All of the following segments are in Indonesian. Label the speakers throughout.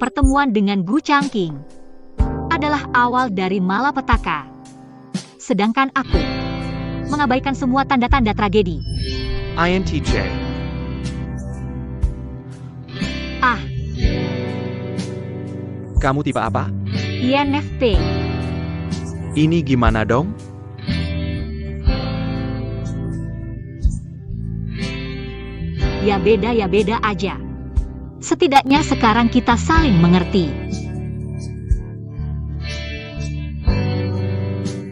Speaker 1: Pertemuan dengan Gu Changqing adalah awal dari malapetaka. Sedangkan aku mengabaikan semua tanda-tanda tragedi.
Speaker 2: INTJ.
Speaker 1: Ah,
Speaker 2: Kamu tipe apa?
Speaker 1: INFP.
Speaker 2: Ini gimana dong?
Speaker 1: Ya beda aja. Setidaknya sekarang kita saling mengerti.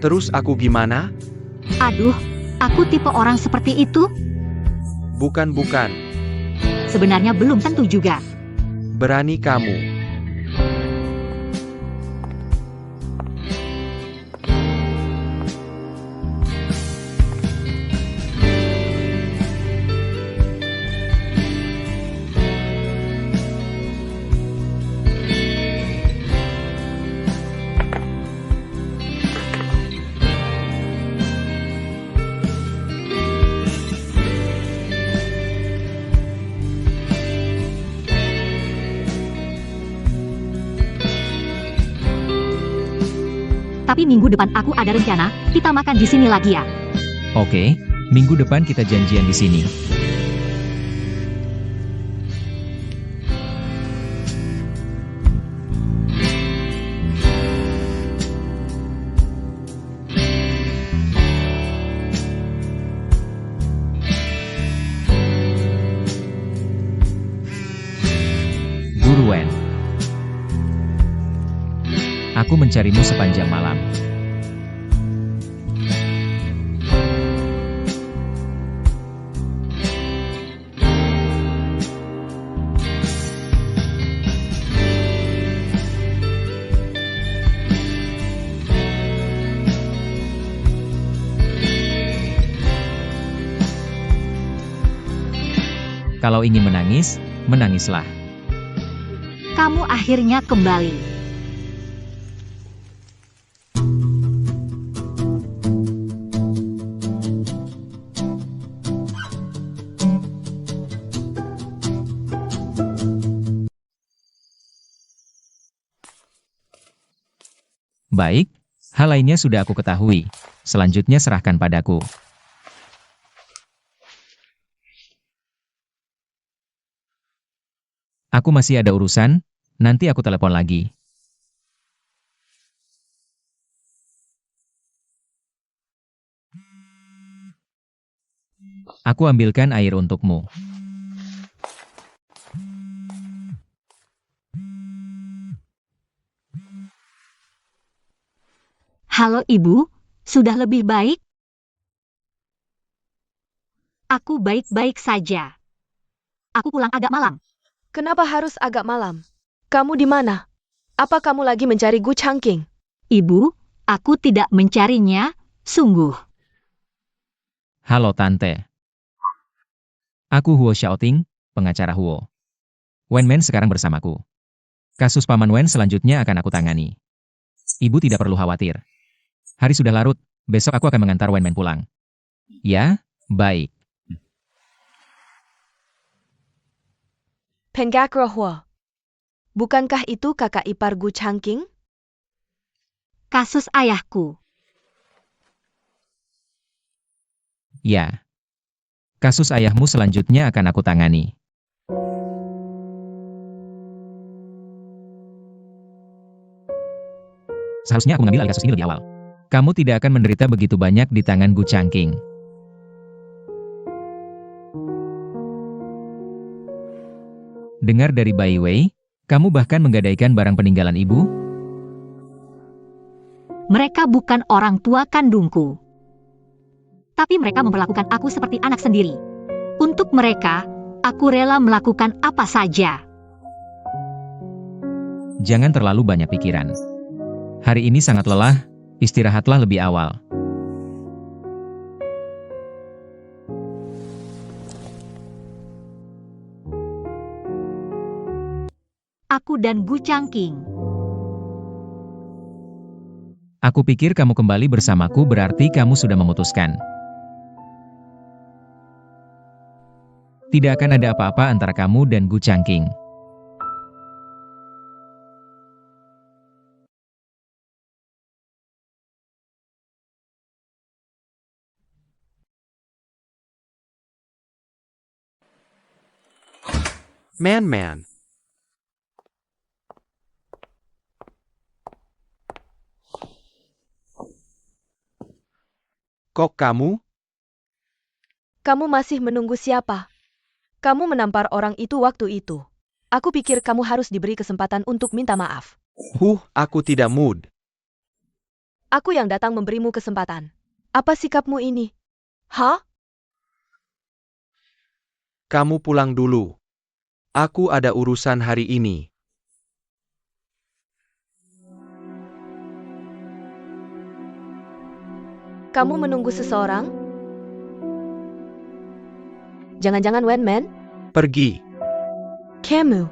Speaker 2: Terus aku gimana?
Speaker 1: Aduh, aku tipe orang seperti itu?
Speaker 2: Bukan.
Speaker 1: Sebenarnya belum tentu juga.
Speaker 2: Berani kamu.
Speaker 1: Tapi minggu depan aku ada rencana, kita makan di sini lagi ya.
Speaker 3: Oke, minggu depan kita janjian di sini. Guru Wen. Aku mencarimu sepanjang malam. Kalau ingin menangis, menangislah.
Speaker 1: Kamu akhirnya kembali.
Speaker 3: Baik, hal lainnya sudah aku ketahui. Selanjutnya serahkan padaku. Aku masih ada urusan, nanti aku telepon lagi. Aku ambilkan air untukmu.
Speaker 1: Halo Ibu, sudah lebih baik? Aku baik-baik saja. Aku pulang agak malam.
Speaker 4: Kenapa harus agak malam? Kamu di mana? Apa kamu lagi mencari Gu Changqing?
Speaker 1: Ibu, aku tidak mencarinya, sungguh.
Speaker 3: Halo Tante. Aku Huo Xiaoting, pengacara Huo. Wenmen sekarang bersamaku. Kasus Paman Wen selanjutnya akan aku tangani. Ibu tidak perlu khawatir. Hari sudah larut, besok aku akan mengantar Wenmen pulang. Ya, baik.
Speaker 4: Penggakro Huo. Bukankah itu kakak ipar Gu Changqing?
Speaker 1: Kasus ayahku.
Speaker 3: Ya. Kasus ayahmu selanjutnya akan aku tangani. Seharusnya aku mengambil alih kasus ini lebih awal. Kamu tidak akan menderita begitu banyak di tangan Gu Changqing. Dengar dari Bai Wei, kamu bahkan menggadaikan barang peninggalan ibu?
Speaker 1: Mereka bukan orang tua kandungku. Tapi mereka memperlakukan aku seperti anak sendiri. Untuk mereka, aku rela melakukan apa saja.
Speaker 3: Jangan terlalu banyak pikiran. Hari ini sangat lelah, istirahatlah lebih awal.
Speaker 1: Aku dan Gu Changqing.
Speaker 3: Aku pikir kamu kembali bersamaku berarti kamu sudah memutuskan. Tidak akan ada apa-apa antara kamu dan Gu Changqing.
Speaker 2: Man. Kok kamu?
Speaker 4: Kamu masih menunggu siapa? Kamu menampar orang itu waktu itu. Aku pikir kamu harus diberi kesempatan untuk minta maaf.
Speaker 2: Aku tidak mood.
Speaker 4: Aku yang datang memberimu kesempatan. Apa sikapmu ini? Hah?
Speaker 2: Kamu pulang dulu. Aku ada urusan hari ini.
Speaker 4: Kamu menunggu seseorang? Jangan-jangan Wenman?
Speaker 2: Pergi.
Speaker 4: Kamu.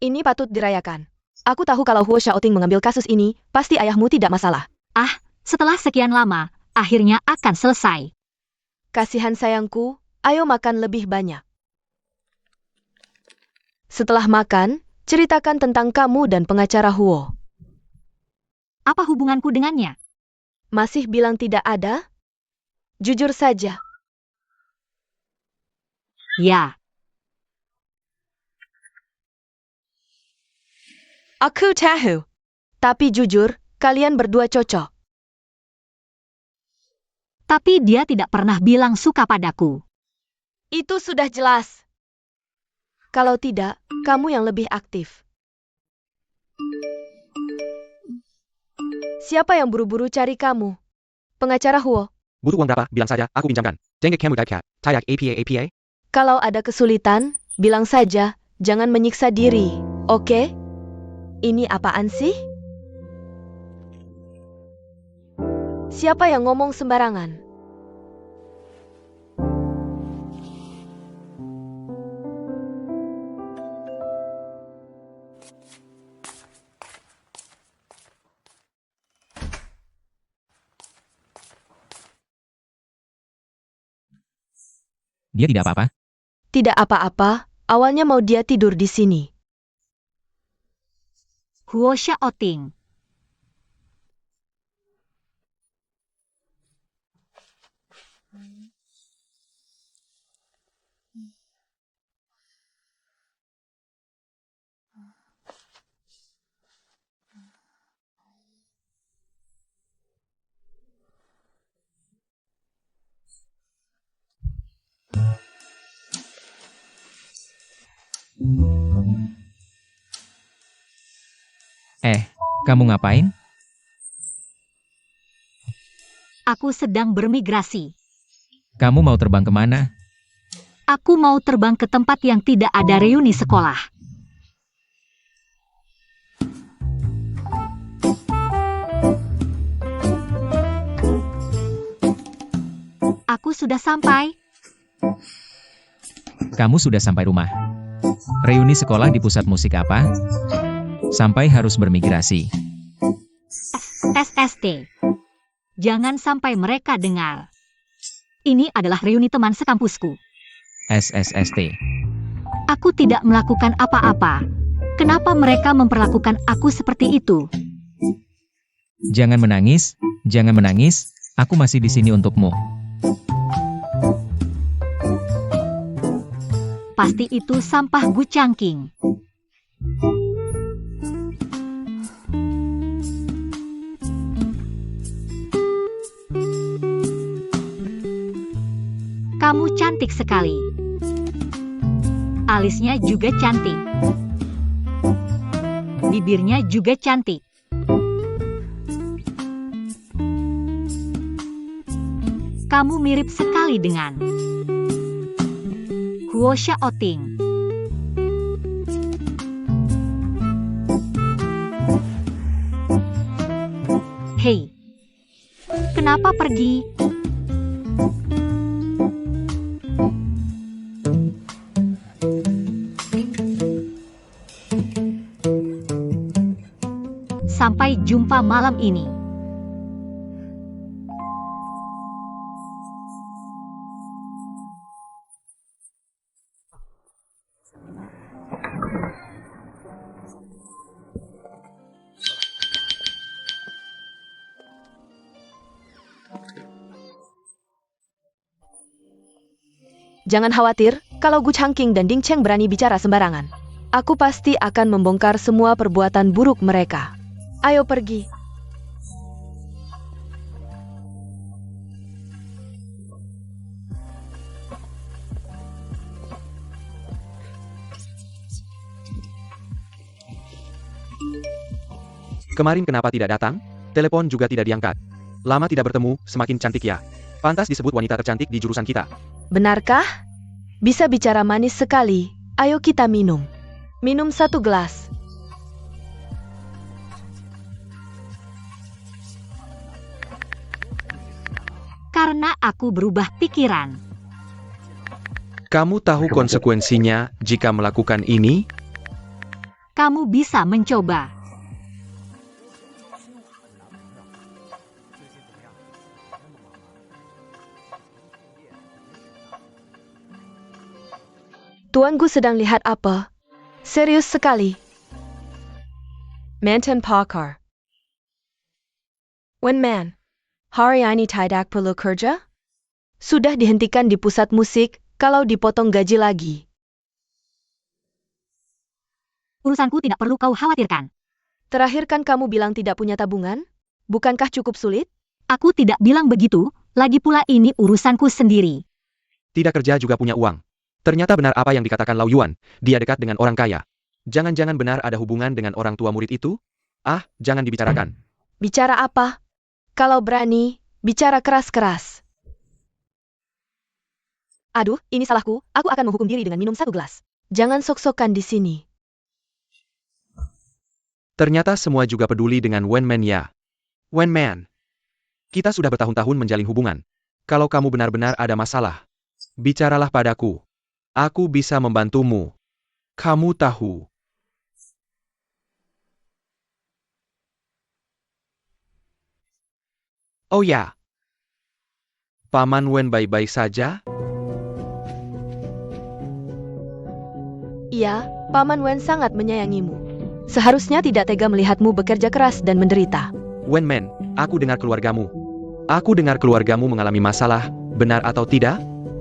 Speaker 4: Ini patut dirayakan. Aku tahu kalau Huo Xiaoting mengambil kasus ini, pasti ayahmu tidak masalah.
Speaker 1: Setelah sekian lama, akhirnya akan selesai.
Speaker 4: Kasihan sayangku, ayo makan lebih banyak. Setelah makan, ceritakan tentang kamu dan pengacara Huo.
Speaker 1: Apa hubunganku dengannya?
Speaker 4: Masih bilang tidak ada? Jujur saja.
Speaker 1: Ya,
Speaker 4: Aku tahu. Tapi jujur, kalian berdua cocok.
Speaker 1: tapi dia tidak pernah bilang suka padaku.
Speaker 4: Itu sudah jelas. Kalau tidak, kamu yang lebih aktif. Siapa yang buru-buru cari kamu? Pengacara Huo.
Speaker 2: Butuh uang berapa? Bilang saja, aku pinjamkan. Dengek kamu kat. Tayak APA.
Speaker 4: Kalau ada kesulitan, bilang saja, jangan menyiksa diri, oke? Ini apaan sih? Siapa yang ngomong sembarangan?
Speaker 3: Dia tidak apa-apa.
Speaker 4: Tidak apa-apa, awalnya mau dia tidur di sini.
Speaker 1: Huo Xiaoting.
Speaker 3: Kamu ngapain?
Speaker 1: Aku sedang bermigrasi.
Speaker 3: Kamu mau terbang kemana?
Speaker 1: Aku mau terbang ke tempat yang tidak ada reuni sekolah. Aku sudah sampai.
Speaker 3: Kamu sudah sampai rumah. Reuni sekolah di pusat musik apa? Sampai harus bermigrasi.
Speaker 1: SST. Jangan sampai mereka dengar. Ini adalah reuni teman sekampusku.
Speaker 3: SSST.
Speaker 1: Aku tidak melakukan apa-apa. Kenapa mereka memperlakukan aku seperti itu?
Speaker 3: Jangan menangis, jangan menangis. Aku masih di sini untukmu.
Speaker 1: Pasti itu sampah Gu Changqing. Kamu cantik sekali. Alisnya juga cantik. Bibirnya juga cantik. Kamu mirip sekali dengan Huo Xiaoting. Hei, kenapa pergi? Sampai jumpa malam ini.
Speaker 4: Jangan khawatir, kalau Gu Changqing dan Ding Cheng berani bicara sembarangan. Aku pasti akan membongkar semua perbuatan buruk mereka. Ayo pergi.
Speaker 2: Kemarin kenapa tidak datang? Telepon juga tidak diangkat. Lama tidak bertemu, semakin cantik ya. Pantas disebut wanita tercantik di jurusan kita.
Speaker 4: Benarkah? Bisa bicara manis sekali. Ayo kita minum. Minum 1 gelas.
Speaker 1: Karena aku berubah pikiran.
Speaker 2: Kamu tahu konsekuensinya jika melakukan ini?
Speaker 1: Kamu bisa mencoba.
Speaker 4: Tuan Gu sedang lihat apa? Serius sekali. Mantan Pakar. Wen Man, hari ini tidak perlu kerja? Sudah dihentikan di pusat musik, kalau dipotong gaji lagi.
Speaker 1: Urusanku tidak perlu kau khawatirkan.
Speaker 4: Terakhir kan kamu bilang tidak punya tabungan? Bukankah cukup sulit?
Speaker 1: Aku tidak bilang begitu, lagi pula ini urusanku sendiri.
Speaker 2: Tidak kerja juga punya uang. Ternyata benar apa yang dikatakan Lau Yuan, dia dekat dengan orang kaya. Jangan-jangan benar ada hubungan dengan orang tua murid itu? Ah, jangan dibicarakan.
Speaker 4: Bicara apa? Kalau berani, bicara keras-keras. Aduh, ini salahku, aku akan menghukum diri dengan minum 1 gelas. Jangan sok-sokan di sini.
Speaker 2: Ternyata semua juga peduli dengan Wen Man ya. Wen Man, kita sudah bertahun-tahun menjalin hubungan. Kalau kamu benar-benar ada masalah, bicaralah padaku. Aku bisa membantumu. Kamu tahu. Oh ya. Paman Wen baik-baik saja?
Speaker 4: Iya, Paman Wen sangat menyayangimu. Seharusnya tidak tega melihatmu bekerja keras dan menderita.
Speaker 2: Wen Man, aku dengar keluargamu. Aku dengar keluargamu mengalami masalah, benar atau tidak?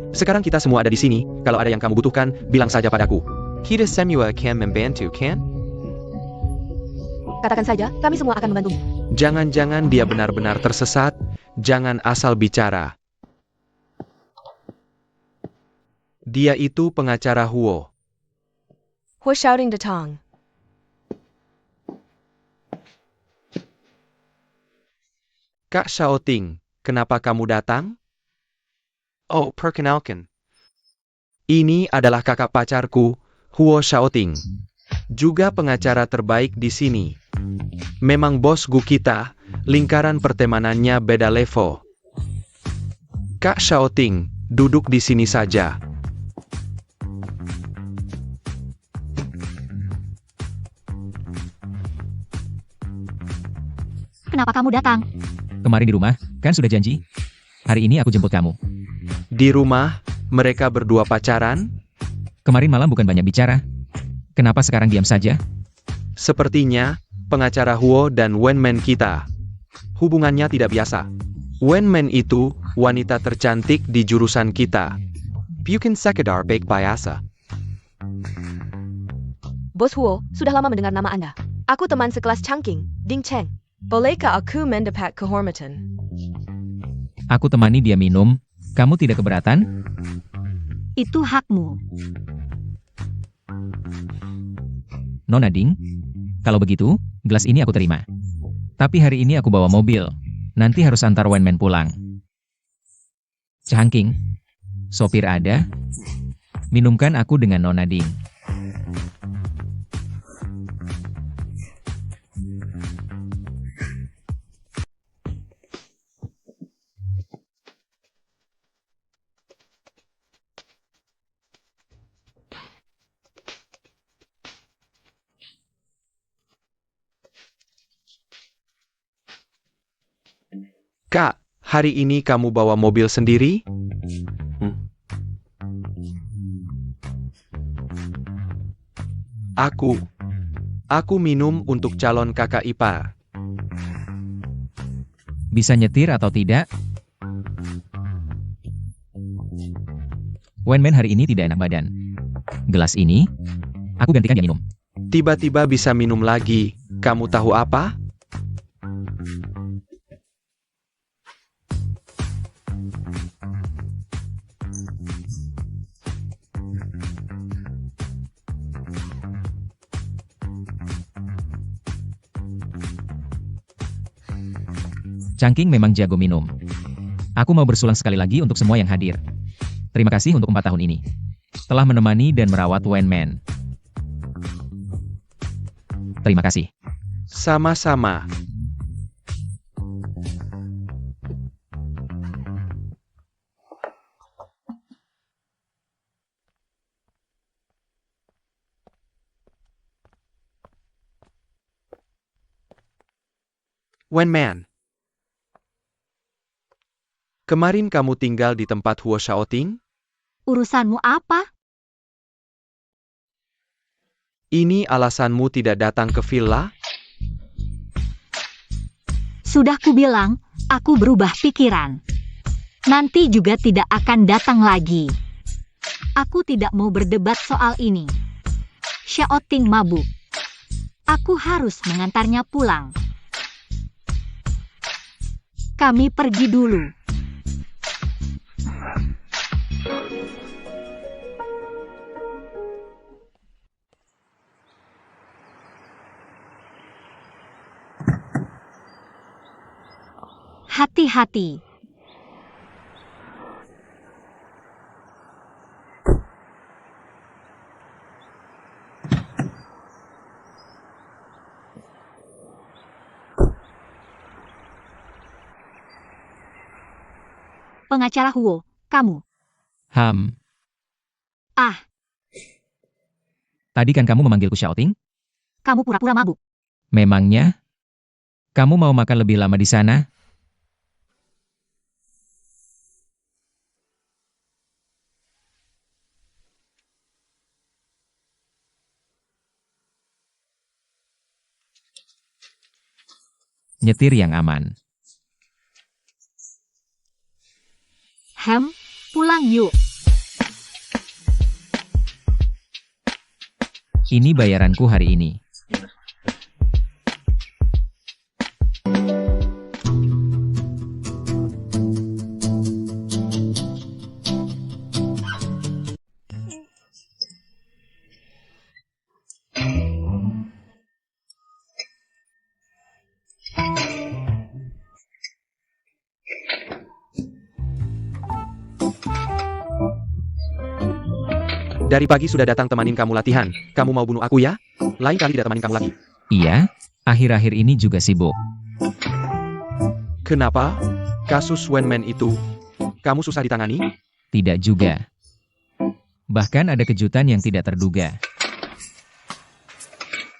Speaker 2: Sekarang kita semua ada di sini, kalau ada yang kamu butuhkan, bilang saja padaku. Kita semua akan membantu, kan?
Speaker 4: Katakan saja, kami semua akan membantumu.
Speaker 2: Jangan-jangan dia benar-benar tersesat, jangan asal bicara. Dia itu pengacara Huo.
Speaker 4: Hu shouting datang.
Speaker 2: Kak Xiaoting, kenapa kamu datang? Oh, perkenalkan. Ini adalah kakak pacarku, Huo Xiaoting. Juga pengacara terbaik di sini. Memang bos Gu kita, lingkaran pertemanannya beda level. Kak Xiaoting, duduk di sini saja.
Speaker 1: Kenapa kamu datang?
Speaker 3: Kemarin di rumah, kan sudah janji? Hari ini aku jemput kamu.
Speaker 2: Di rumah, mereka berdua pacaran?
Speaker 3: Kemarin malam bukan banyak bicara. Kenapa sekarang diam saja?
Speaker 2: Sepertinya, pengacara Huo dan Wen Man kita. Hubungannya tidak biasa. Wen Man itu, wanita tercantik di jurusan kita. Bukan sekedar baik biasa.
Speaker 4: Bos Huo, sudah lama mendengar nama Anda. Aku teman sekelas Changqing, Ding Cheng. Bolehkah aku mendapat kehormatan?
Speaker 3: Aku temani dia minum. Kamu tidak keberatan?
Speaker 1: Itu hakmu.
Speaker 3: Nona Ding, kalau begitu, gelas ini aku terima. Tapi hari ini aku bawa mobil. Nanti harus antar Wen Man pulang. Changqing, sopir ada? Minumkan aku dengan Nona Ding.
Speaker 2: Kak, hari ini kamu bawa mobil sendiri? Aku minum untuk calon kakak ipar.
Speaker 3: Bisa nyetir atau tidak? Wenman hari ini tidak enak badan. Gelas ini, aku gantikan dia minum.
Speaker 2: Tiba-tiba bisa minum lagi. Kamu tahu apa?
Speaker 3: Changqing memang jago minum. Aku mau bersulang sekali lagi untuk semua yang hadir. Terima kasih untuk 4 tahun ini. Telah menemani dan merawat Wenman. Terima kasih.
Speaker 2: Sama-sama. Wenman. Kemarin kamu tinggal di tempat Huo Xiaoting?
Speaker 1: Urusanmu apa?
Speaker 2: Ini alasanmu tidak datang ke villa?
Speaker 1: Sudah kubilang, aku berubah pikiran. Nanti juga tidak akan datang lagi. Aku tidak mau berdebat soal ini. Xiaoting mabuk. Aku harus mengantarnya pulang. Kami pergi dulu. Hati-hati. Pengacara Huo, kamu. Ah,
Speaker 3: Tadi kan kamu memanggilku Xiaoting?
Speaker 1: kamu pura-pura mabuk.
Speaker 3: Memangnya? Kamu mau makan lebih lama di sana? Nyetir yang aman.
Speaker 1: Pulang yuk.
Speaker 3: Ini bayaranku hari ini.
Speaker 2: Dari pagi sudah datang temanin kamu latihan. Kamu mau bunuh aku ya? Lain kali tidak temanin kamu lagi.
Speaker 3: Iya, akhir-akhir ini juga sibuk.
Speaker 2: Kenapa? Kasus Wenman itu, kamu susah ditangani?
Speaker 3: Tidak juga. Bahkan ada kejutan yang tidak terduga.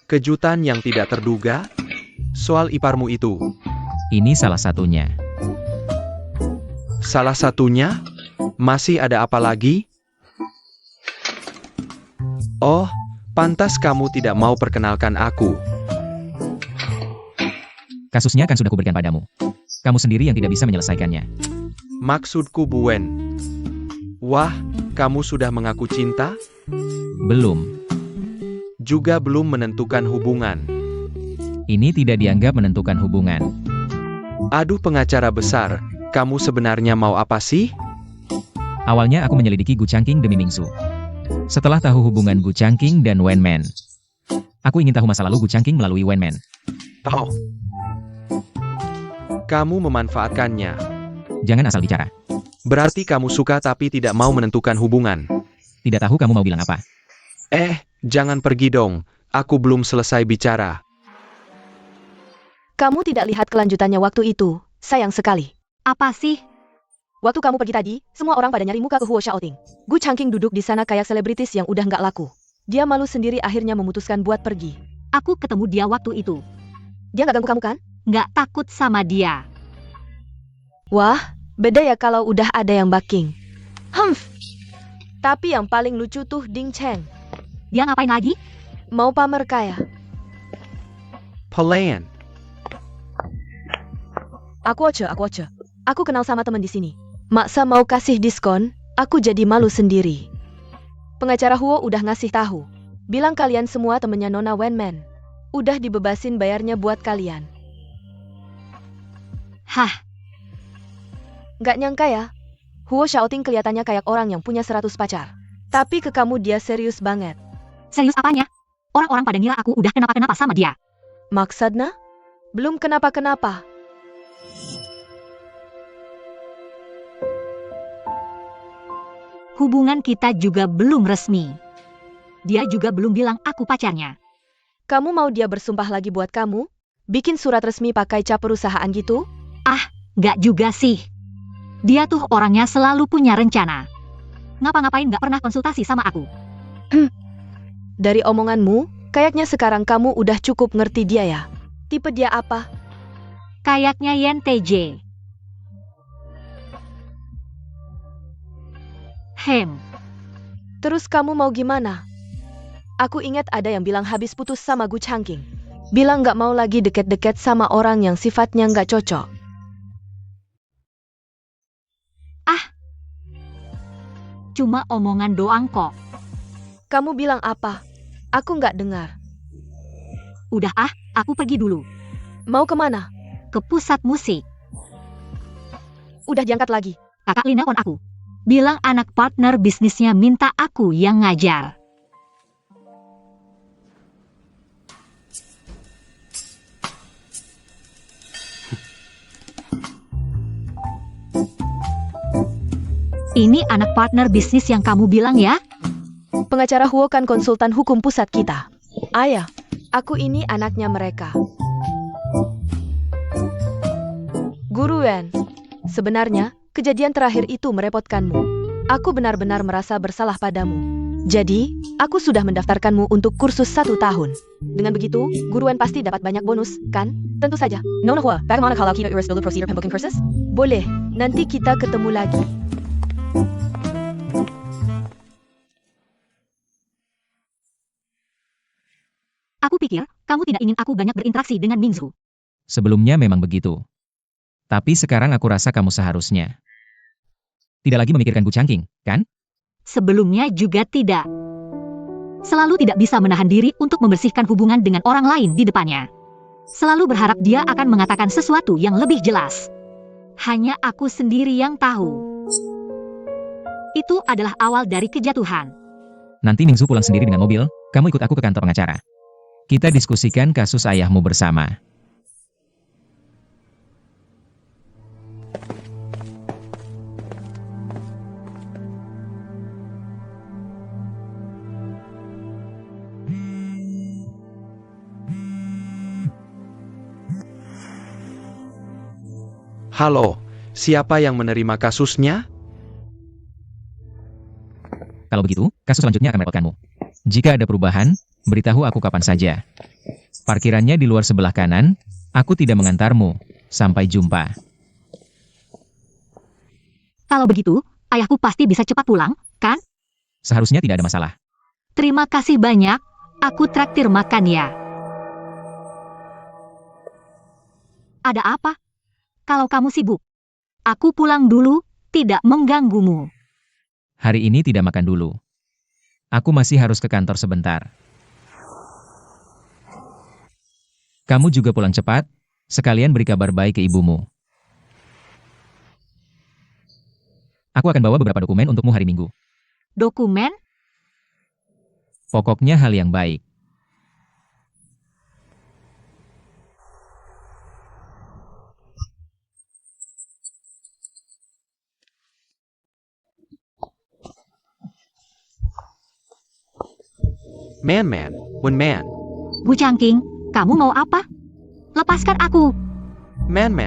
Speaker 2: Kejutan yang tidak terduga? Soal iparmu itu.
Speaker 3: Ini salah satunya.
Speaker 2: Salah satunya? Masih ada apa lagi? Oh, pantas kamu tidak mau perkenalkan aku.
Speaker 3: Kasusnya kan sudah kuberikan padamu. Kamu sendiri yang tidak bisa menyelesaikannya.
Speaker 2: Maksudku Buen. Wah, kamu sudah mengaku cinta?
Speaker 3: Belum.
Speaker 2: Juga belum menentukan hubungan.
Speaker 3: Ini tidak dianggap menentukan hubungan.
Speaker 2: Aduh pengacara besar, kamu sebenarnya mau apa sih?
Speaker 3: Awalnya aku menyelidiki Gu Changqing demi Mingsu. Setelah tahu hubungan Gu Changqing dan Wenman, aku ingin tahu masa lalu Gu Changqing melalui Wenman.
Speaker 2: Oh. Kamu memanfaatkannya.
Speaker 3: Jangan asal bicara.
Speaker 2: Berarti kamu suka tapi tidak mau menentukan hubungan.
Speaker 3: Tidak tahu kamu mau bilang apa.
Speaker 2: Jangan pergi dong. Aku belum selesai bicara.
Speaker 4: Kamu tidak lihat kelanjutannya waktu itu. Sayang sekali.
Speaker 1: Apa sih?
Speaker 4: Waktu kamu pergi tadi, semua orang pada nyari muka ke Huo Xiaoting. Gu Changqing duduk di sana kayak selebritis yang udah nggak laku. Dia malu sendiri akhirnya memutuskan buat pergi.
Speaker 1: Aku ketemu dia waktu itu.
Speaker 4: Dia nggak ganggu kamu kan?
Speaker 1: Nggak takut sama dia.
Speaker 4: Wah, beda ya kalau udah ada yang backing. Tapi yang paling lucu tuh Ding Cheng.
Speaker 1: Dia ngapain lagi?
Speaker 4: Mau pamer kaya.
Speaker 2: Pelayan.
Speaker 4: Aku kenal sama teman di sini. Maksa mau kasih diskon, Aku jadi malu sendiri. Pengacara Huo udah ngasih tahu. Bilang kalian semua temennya Nona Wenman. Udah dibebasin bayarnya buat kalian.
Speaker 1: Hah,
Speaker 4: Nggak nyangka ya. Huo Xiaoting kelihatannya kayak orang yang punya 100 pacar. Tapi ke kamu dia serius banget.
Speaker 1: serius apanya? Orang-orang pada ngira aku udah kenapa-kenapa sama dia.
Speaker 4: Maksudnya? Belum kenapa-kenapa.
Speaker 1: Hubungan kita juga belum resmi. Dia juga belum bilang aku pacarnya.
Speaker 4: Kamu mau dia bersumpah lagi buat kamu? Bikin surat resmi pakai cap perusahaan gitu?
Speaker 1: Nggak juga sih. Dia tuh orangnya selalu punya rencana. Ngapa-ngapain nggak pernah konsultasi sama aku.
Speaker 4: Dari omonganmu, kayaknya sekarang kamu udah cukup ngerti dia ya. Tipe dia apa?
Speaker 1: Kayaknya Yen TJ.
Speaker 4: Terus kamu mau gimana? Aku ingat ada yang bilang habis putus sama Gu Changqing. Bilang nggak mau lagi deket-deket sama orang yang sifatnya nggak cocok.
Speaker 1: Cuma omongan doang kok.
Speaker 4: Kamu bilang apa? Aku nggak dengar.
Speaker 1: Udah aku pergi dulu.
Speaker 4: Mau kemana?
Speaker 1: Ke pusat musik.
Speaker 4: Udah diangkat lagi.
Speaker 1: Kakak Lina on aku. Bilang anak partner bisnisnya minta aku yang ngajar. Ini anak partner bisnis yang kamu bilang ya?
Speaker 4: Pengacara Huo kan konsultan hukum pusat kita. Ayah, aku ini anaknya mereka. Guru Wen, sebenarnya kejadian terakhir itu merepotkanmu. Aku benar-benar merasa bersalah padamu. Jadi, aku sudah mendaftarkanmu untuk kursus 1 tahun. Dengan begitu, Guru Wen pasti dapat banyak bonus, kan? Tentu saja. Nona Hua, bagaimana kalau kita urus dulu prosedur pembukaan kursus? Boleh, nanti kita ketemu lagi.
Speaker 1: Aku pikir, kamu tidak ingin aku banyak berinteraksi dengan Mingzu.
Speaker 3: Sebelumnya memang begitu. Tapi sekarang aku rasa kamu seharusnya tidak lagi memikirkan Gu Changqing, kan?
Speaker 1: Sebelumnya juga tidak. Selalu tidak bisa menahan diri untuk membersihkan hubungan dengan orang lain di depannya. Selalu berharap dia akan mengatakan sesuatu yang lebih jelas. Hanya aku sendiri yang tahu. Itu adalah awal dari kejatuhan.
Speaker 3: Nanti Mingzu pulang sendiri dengan mobil, kamu ikut aku ke kantor pengacara. Kita diskusikan kasus ayahmu bersama.
Speaker 2: Halo, siapa yang menerima kasusnya?
Speaker 3: Kalau begitu, kasus selanjutnya akan merepotkanmu. Jika ada perubahan, beritahu aku kapan saja. Parkirannya di luar sebelah kanan, aku tidak mengantarmu. Sampai jumpa.
Speaker 1: Kalau begitu, ayahku pasti bisa cepat pulang, kan?
Speaker 3: Seharusnya tidak ada masalah.
Speaker 1: Terima kasih banyak, aku traktir makan ya. Ada apa? Kalau kamu sibuk, aku pulang dulu, tidak mengganggumu.
Speaker 3: Hari ini tidak makan dulu. Aku masih harus ke kantor sebentar. Kamu juga pulang cepat, sekalian beri kabar baik ke ibumu. Aku akan bawa beberapa dokumen untukmu hari Minggu.
Speaker 1: Dokumen?
Speaker 3: Pokoknya hal yang baik.
Speaker 2: Man, Wen Man.
Speaker 1: Gu Changqing, kamu mau apa? Lepaskan aku.
Speaker 2: Man,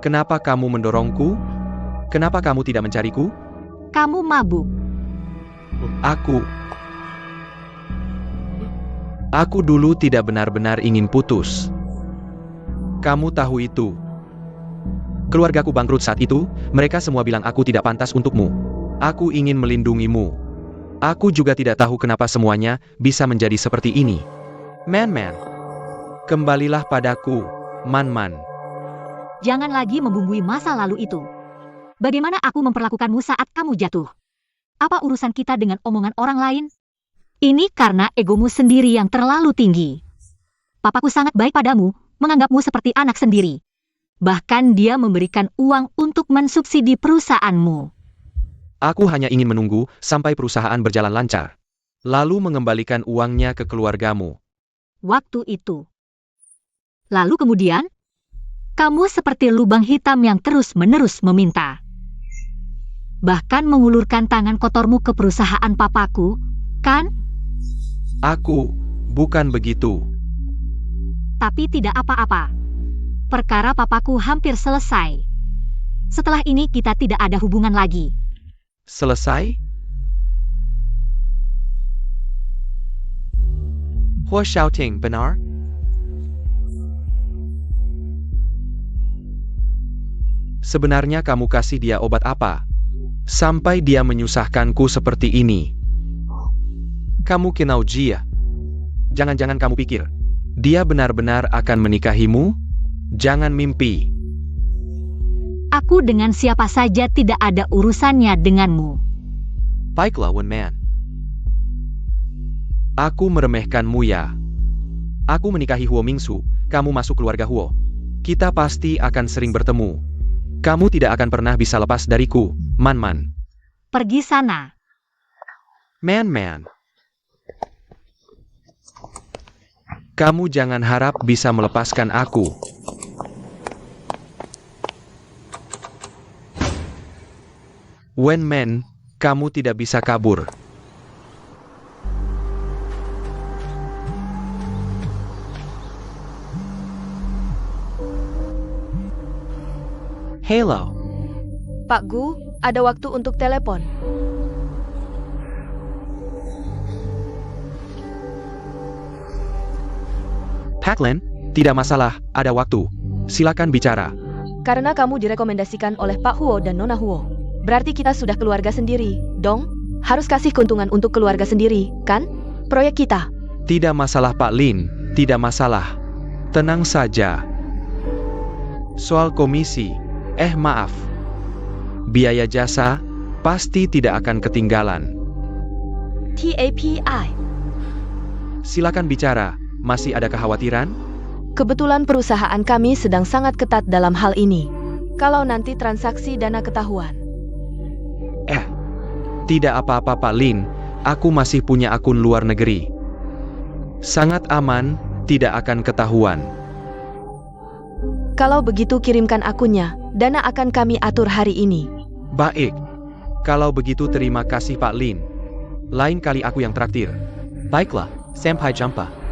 Speaker 2: kenapa kamu mendorongku? Kenapa kamu tidak mencariku?
Speaker 1: Kamu mabuk.
Speaker 2: Aku dulu tidak benar-benar ingin putus. Kamu tahu itu. Keluargaku bangkrut saat itu, mereka semua bilang aku tidak pantas untukmu. Aku ingin melindungimu. Aku juga tidak tahu kenapa semuanya bisa menjadi seperti ini. Man, kembalilah padaku, Man.
Speaker 1: Jangan lagi membumbui masa lalu itu. Bagaimana aku memperlakukanmu saat kamu jatuh? Apa urusan kita dengan omongan orang lain? Ini karena egomu sendiri yang terlalu tinggi. Papaku sangat baik padamu, menganggapmu seperti anak sendiri. Bahkan dia memberikan uang untuk mensubsidi perusahaanmu.
Speaker 2: Aku hanya ingin menunggu sampai perusahaan berjalan lancar. Lalu mengembalikan uangnya ke keluargamu.
Speaker 1: Waktu itu. Lalu kemudian, kamu seperti lubang hitam yang terus-menerus meminta. Bahkan mengulurkan tangan kotormu ke perusahaan papaku, kan?
Speaker 2: Aku bukan begitu.
Speaker 1: Tapi tidak apa-apa. Perkara papaku hampir selesai. Setelah ini kita tidak ada hubungan lagi.
Speaker 2: Selesai? Hua Xiaoting, benar? Sebenarnya kamu kasih dia obat apa? Sampai dia menyusahkanku seperti ini. Kamu kenal dia? Jangan-jangan kamu pikir, dia benar-benar akan menikahimu? Jangan mimpi.
Speaker 1: Aku dengan siapa saja tidak ada urusannya denganmu.
Speaker 2: Baiklah, Wen Man. Aku meremehkanmu ya. Aku menikahi Huo Mingsu, kamu masuk keluarga Huo. Kita pasti akan sering bertemu. Kamu tidak akan pernah bisa lepas dariku, Man Man.
Speaker 1: Pergi sana.
Speaker 2: Man Man. Kamu jangan harap bisa melepaskan aku. Wen Man, kamu tidak bisa kabur. Hello.
Speaker 4: Pak Gu, ada waktu untuk telepon.
Speaker 2: Pak Lin, tidak masalah, ada waktu. Silakan bicara.
Speaker 4: Karena kamu direkomendasikan oleh Pak Huo dan Nona Huo. Berarti kita sudah keluarga sendiri, dong? Harus kasih keuntungan untuk keluarga sendiri, kan? Proyek kita.
Speaker 2: Tidak masalah Pak Lin, tidak masalah. Tenang saja. Soal komisi, maaf. Biaya jasa, pasti tidak akan ketinggalan.
Speaker 4: TAPI.
Speaker 2: Silakan bicara, masih ada kekhawatiran?
Speaker 4: Kebetulan perusahaan kami sedang sangat ketat dalam hal ini. Kalau nanti transaksi dana ketahuan.
Speaker 2: Tidak apa-apa Pak Lin, aku masih punya akun luar negeri. Sangat aman, tidak akan ketahuan.
Speaker 4: Kalau begitu kirimkan akunnya, dana akan kami atur hari ini.
Speaker 2: Baik. Kalau begitu terima kasih Pak Lin. Lain kali aku yang traktir. Baiklah, sampai jumpa.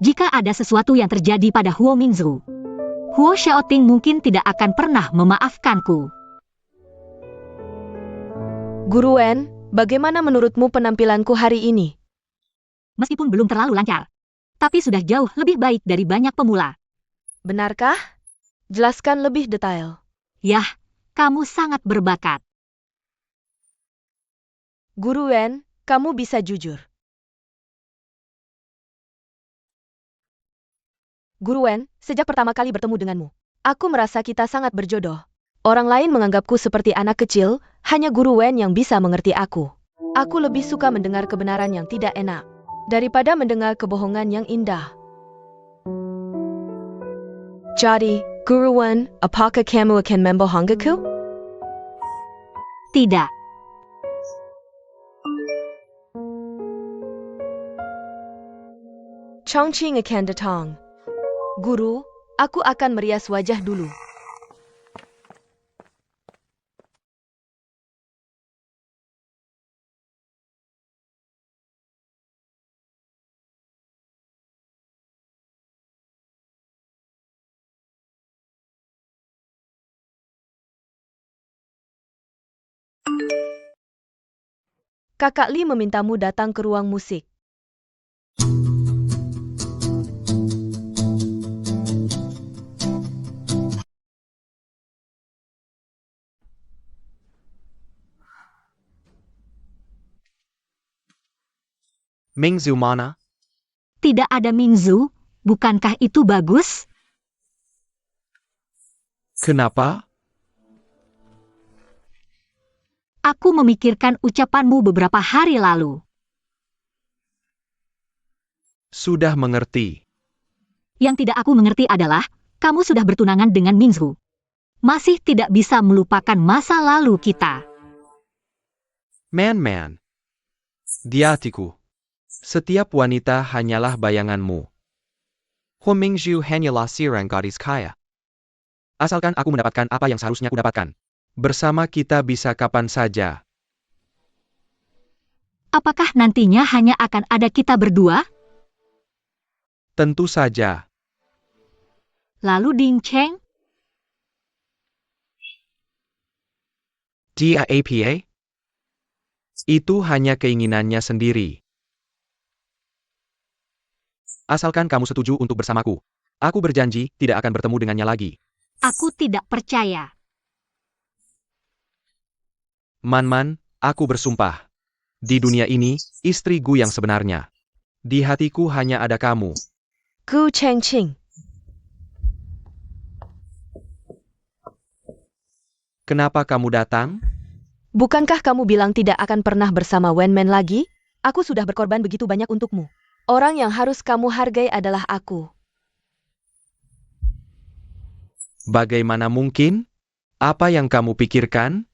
Speaker 1: Jika ada sesuatu yang terjadi pada Huo Mingzu, Huo Xiaoting mungkin tidak akan pernah memaafkanku.
Speaker 4: Guru Wen, bagaimana menurutmu penampilanku hari ini?
Speaker 1: Meskipun belum terlalu lancar, tapi sudah jauh lebih baik dari banyak pemula.
Speaker 4: Benarkah? Jelaskan lebih detail.
Speaker 1: Yah, kamu sangat berbakat.
Speaker 4: Guru Wen, kamu bisa jujur. Guru Wen, sejak pertama kali bertemu denganmu, aku merasa kita sangat berjodoh. Orang lain menganggapku seperti anak kecil, hanya Guru Wen yang bisa mengerti aku. Aku lebih suka mendengar kebenaran yang tidak enak, daripada mendengar kebohongan yang indah. Jadi, Guru Wen, apakah kamu akan membohongku?
Speaker 1: Tidak.
Speaker 4: Chongqing akan datang. Guru, aku akan merias wajah dulu. Kakak Li memintamu datang ke ruang musik.
Speaker 2: Mingzu mana?
Speaker 1: Tidak ada Mingzu, bukankah itu bagus?
Speaker 2: Kenapa?
Speaker 1: Aku memikirkan ucapanmu beberapa hari lalu.
Speaker 2: Sudah mengerti.
Speaker 1: Yang tidak aku mengerti adalah, kamu sudah bertunangan dengan Mingzu. Masih tidak bisa melupakan masa lalu kita.
Speaker 2: Man. Di hatiku, setiap wanita hanyalah bayanganmu. Mingzu hanyalah seorang gadis kaya. Asalkan aku mendapatkan apa yang seharusnya kudapatkan. Bersama kita bisa kapan saja.
Speaker 1: Apakah nantinya hanya akan ada kita berdua?
Speaker 2: Tentu saja.
Speaker 1: Lalu Ding Cheng?
Speaker 2: Dia apa? Itu hanya keinginannya sendiri. Asalkan kamu setuju untuk bersamaku, aku berjanji tidak akan bertemu dengannya lagi.
Speaker 1: Aku tidak percaya.
Speaker 2: Man, aku bersumpah. Di dunia ini, istriku yang sebenarnya. Di hatiku hanya ada kamu.
Speaker 4: Gu Chengqing.
Speaker 2: Kenapa kamu datang?
Speaker 4: Bukankah kamu bilang tidak akan pernah bersama Wen Men lagi? Aku sudah berkorban begitu banyak untukmu. Orang yang harus kamu hargai adalah aku.
Speaker 2: Bagaimana mungkin? Apa yang kamu pikirkan?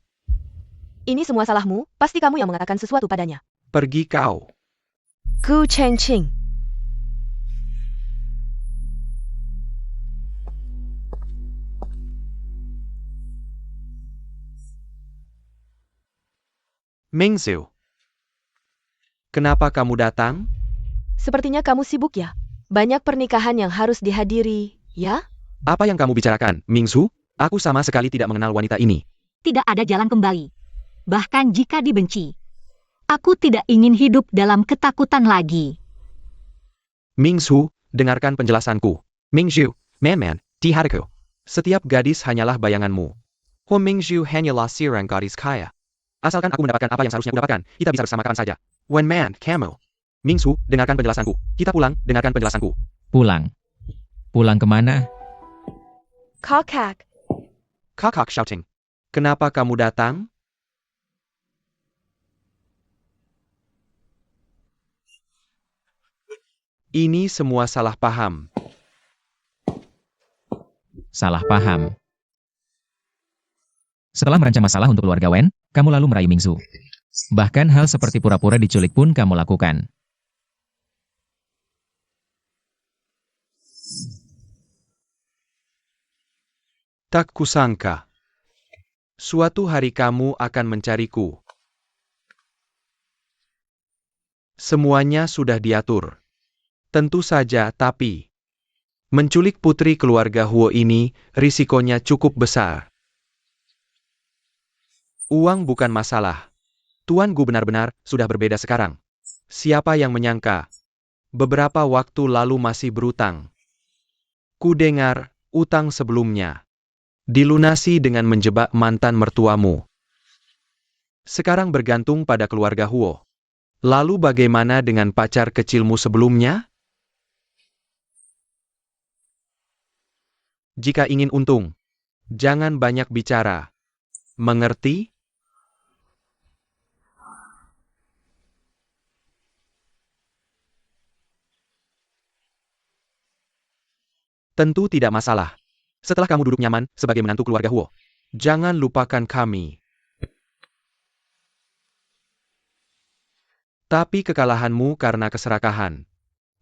Speaker 4: Ini semua salahmu, pasti kamu yang mengatakan sesuatu padanya.
Speaker 2: Pergi kau.
Speaker 4: Gu Chengqing.
Speaker 2: Mingzu. Kenapa kamu datang?
Speaker 4: Sepertinya kamu sibuk ya? Banyak pernikahan yang harus dihadiri, ya?
Speaker 2: Apa yang kamu bicarakan, Mingzu? Aku sama sekali tidak mengenal wanita ini.
Speaker 1: Tidak ada jalan kembali. Bahkan jika dibenci. Aku tidak ingin hidup dalam ketakutan lagi.
Speaker 2: Mingzu, dengarkan penjelasanku. Mingzu, man, di hatiku. Setiap gadis hanyalah bayanganmu. Mingzu hanyalah seorang gadis kaya. Asalkan aku mendapatkan apa yang seharusnya kudapatkan, kita bisa bersama kapan saja. Wen Man, kamu. Mingzu, dengarkan penjelasanku. Kita pulang, dengarkan penjelasanku.
Speaker 3: Pulang. Pulang kemana?
Speaker 4: Kakak.
Speaker 2: Kakak shouting. Kenapa kamu datang? Ini semua salah paham.
Speaker 3: Salah paham. Setelah merancang masalah untuk keluarga Wen, kamu lalu merayu Mingzu. Bahkan hal seperti pura-pura diculik pun kamu lakukan.
Speaker 2: Tak kusangka. Suatu hari kamu akan mencariku. Semuanya sudah diatur. Tentu saja, tapi menculik putri keluarga Huo ini risikonya cukup besar. Uang bukan masalah. Tuan Gu benar-benar sudah berbeda sekarang. Siapa yang menyangka? Beberapa waktu lalu masih berutang. Ku dengar, utang sebelumnya dilunasi dengan menjebak mantan mertuamu. Sekarang bergantung pada keluarga Huo. Lalu bagaimana dengan pacar kecilmu sebelumnya? Jika ingin untung, jangan banyak bicara. Mengerti? Tentu tidak masalah. Setelah kamu duduk nyaman sebagai menantu keluarga Huo, jangan lupakan kami. Tapi kekalahanmu karena keserakahan,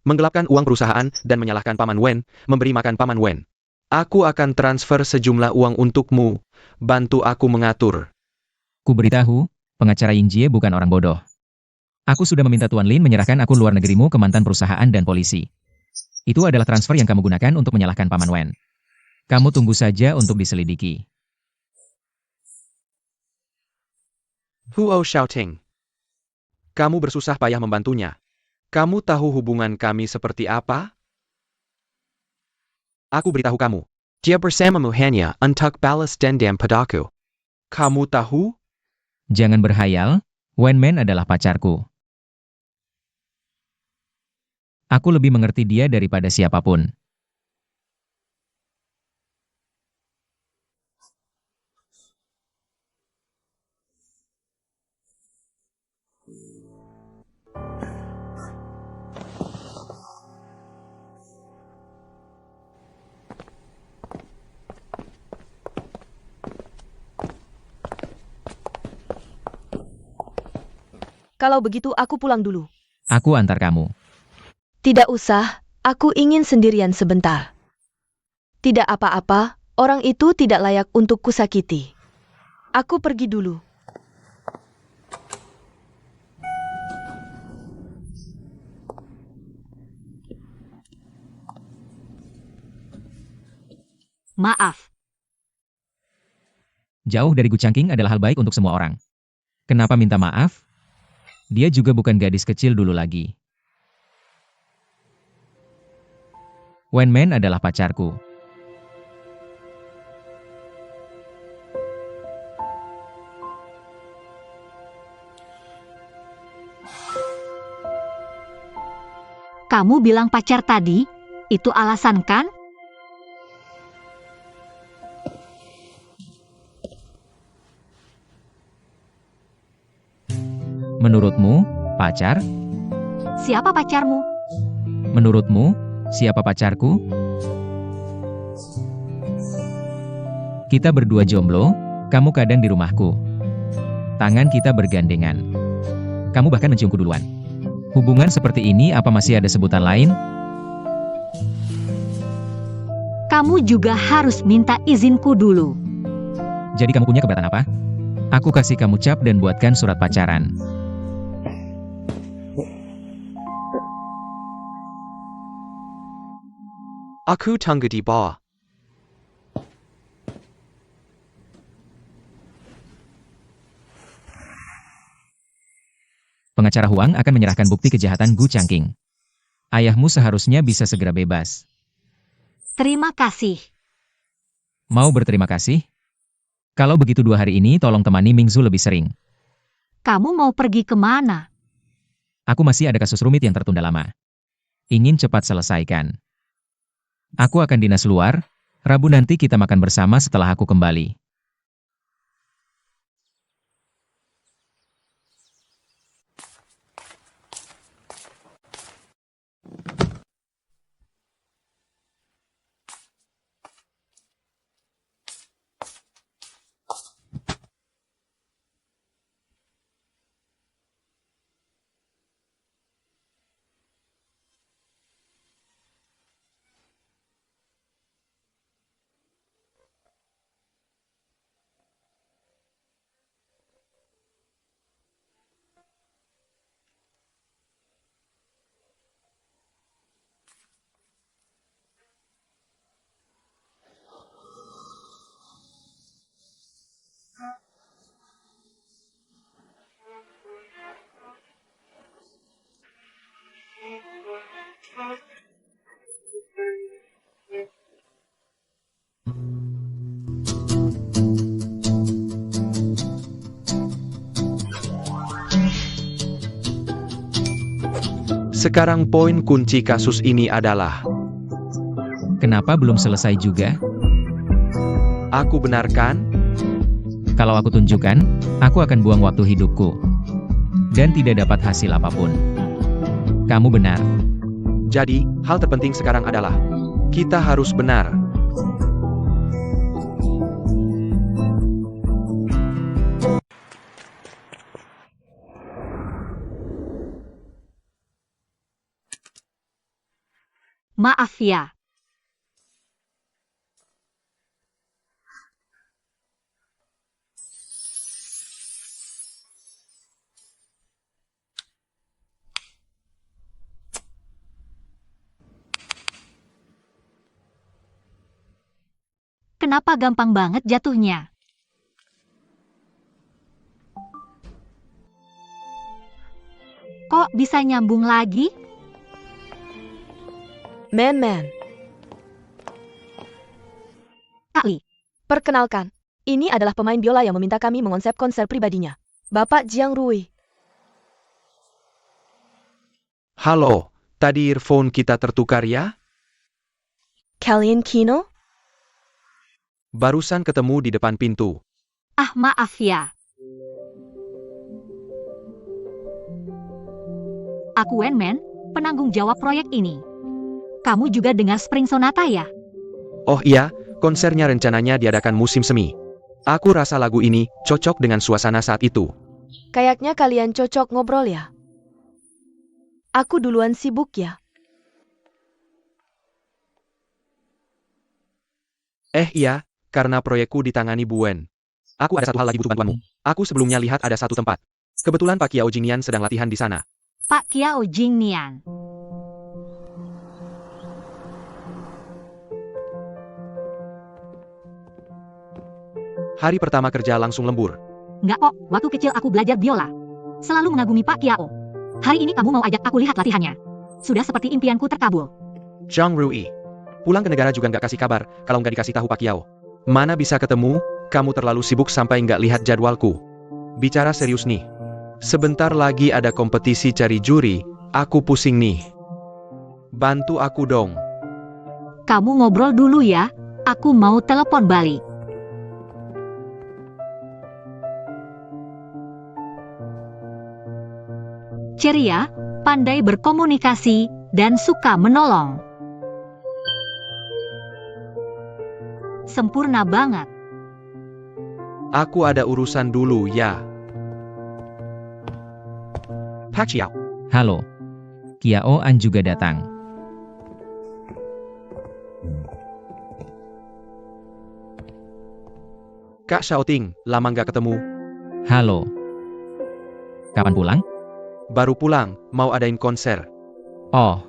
Speaker 2: menggelapkan uang perusahaan dan menyalahkan Paman Wen, memberi makan Paman Wen. Aku akan transfer sejumlah uang untukmu. Bantu aku mengatur.
Speaker 3: Ku beritahu, pengacara Ying Jie bukan orang bodoh. Aku sudah meminta Tuan Lin menyerahkan aku luar negerimu ke mantan perusahaan dan polisi. Itu adalah transfer yang kamu gunakan untuk menyalahkan Paman Wen. Kamu tunggu saja untuk diselidiki.
Speaker 2: Huo shouting. Kamu bersusah payah membantunya. Kamu tahu hubungan kami seperti apa? Aku beritahu kamu. Dia bersamamu hanya untuk balas dendam padaku. Kamu tahu?
Speaker 3: Jangan berhayal, Wen Men adalah pacarku. Aku lebih mengerti dia daripada siapapun.
Speaker 4: Kalau begitu aku pulang dulu.
Speaker 3: Aku antar kamu.
Speaker 4: Tidak usah, aku ingin sendirian sebentar. Tidak apa-apa, orang itu tidak layak untuk kusakiti. Aku pergi dulu.
Speaker 1: Maaf,
Speaker 3: Jauh dari Gu Changqing adalah hal baik untuk semua orang. Kenapa minta maaf? Dia juga bukan gadis kecil dulu lagi. Wen Men adalah pacarku.
Speaker 1: kamu bilang pacar tadi, itu alasan kan?
Speaker 3: Menurutmu, pacar?
Speaker 1: Siapa pacarmu?
Speaker 3: Menurutmu, siapa pacarku? Kita berdua jomblo, kamu kadang di rumahku. Tangan kita bergandengan. Kamu bahkan menciumku duluan. Hubungan seperti ini apa masih ada sebutan lain?
Speaker 1: Kamu juga harus minta izinku dulu.
Speaker 3: Jadi kamu punya keberatan apa? Aku kasih kamu cap dan buatkan surat pacaran.
Speaker 2: Aku tunggu di bawah.
Speaker 3: Pengacara Huang akan menyerahkan bukti kejahatan Gu Changqing. Ayahmu seharusnya bisa segera bebas.
Speaker 1: Terima kasih.
Speaker 3: Mau berterima kasih? Kalau begitu 2 hari ini tolong temani Mingzu lebih sering.
Speaker 1: Kamu mau pergi kemana?
Speaker 3: Aku masih ada kasus rumit yang tertunda lama. Ingin cepat selesaikan. Aku akan dinas luar, Rabu nanti kita makan bersama setelah aku kembali.
Speaker 2: Sekarang poin kunci kasus ini adalah,
Speaker 3: Kenapa belum selesai juga?
Speaker 2: aku benarkan?
Speaker 3: Kalau aku tunjukkan, aku akan buang waktu hidupku. Dan tidak dapat hasil apapun. Kamu benar.
Speaker 2: Jadi, hal terpenting sekarang adalah, kita harus benar.
Speaker 1: Maaf ya. Kenapa gampang banget jatuhnya? Kok bisa nyambung lagi?
Speaker 4: Man.
Speaker 1: Kali.
Speaker 4: Perkenalkan, ini adalah pemain biola yang meminta kami mengonsep konser pribadinya. Bapak Jiang Rui.
Speaker 2: Halo, Tadi earphone kita tertukar ya?
Speaker 4: Kalian Kino?
Speaker 2: Barusan ketemu di depan pintu.
Speaker 1: Ah, maaf ya. Aku Wenman, penanggung jawab proyek ini. Kamu juga dengar Spring Sonata ya?
Speaker 2: Oh iya, konsernya rencananya diadakan musim semi. Aku rasa lagu ini cocok dengan suasana saat itu.
Speaker 4: Kayaknya kalian cocok ngobrol ya. Aku duluan sibuk ya.
Speaker 2: Iya, karena proyekku ditangani Bu Wen. Aku ada satu hal lagi butuh bantuanmu. Aku sebelumnya lihat ada satu tempat. Kebetulan Pak Kiao Jingnian sedang latihan di sana.
Speaker 1: Pak Kiao Jingnian.
Speaker 2: Hari pertama kerja langsung lembur.
Speaker 1: Nggak kok, waktu kecil aku belajar biola. Selalu mengagumi Pak Kiao. Hari ini kamu mau ajak aku lihat latihannya. Sudah seperti impianku terkabul.
Speaker 2: Zhang Rui. Pulang ke negara juga nggak kasih kabar, kalau nggak dikasih tahu Pak Kiao. Mana bisa ketemu, kamu terlalu sibuk sampai nggak lihat jadwalku. Bicara serius nih. Sebentar lagi ada kompetisi cari juri, aku pusing nih. Bantu aku dong.
Speaker 1: Kamu ngobrol dulu ya, aku mau telepon balik. Ceria, pandai berkomunikasi, dan suka menolong. Sempurna banget.
Speaker 2: Aku ada urusan dulu ya. Pak Kiao.
Speaker 3: Halo. Kiao An juga datang.
Speaker 2: Kak Xiaoting, lama nggak ketemu.
Speaker 3: Halo. Kapan pulang?
Speaker 2: Baru pulang, mau adain konser.
Speaker 3: Oh,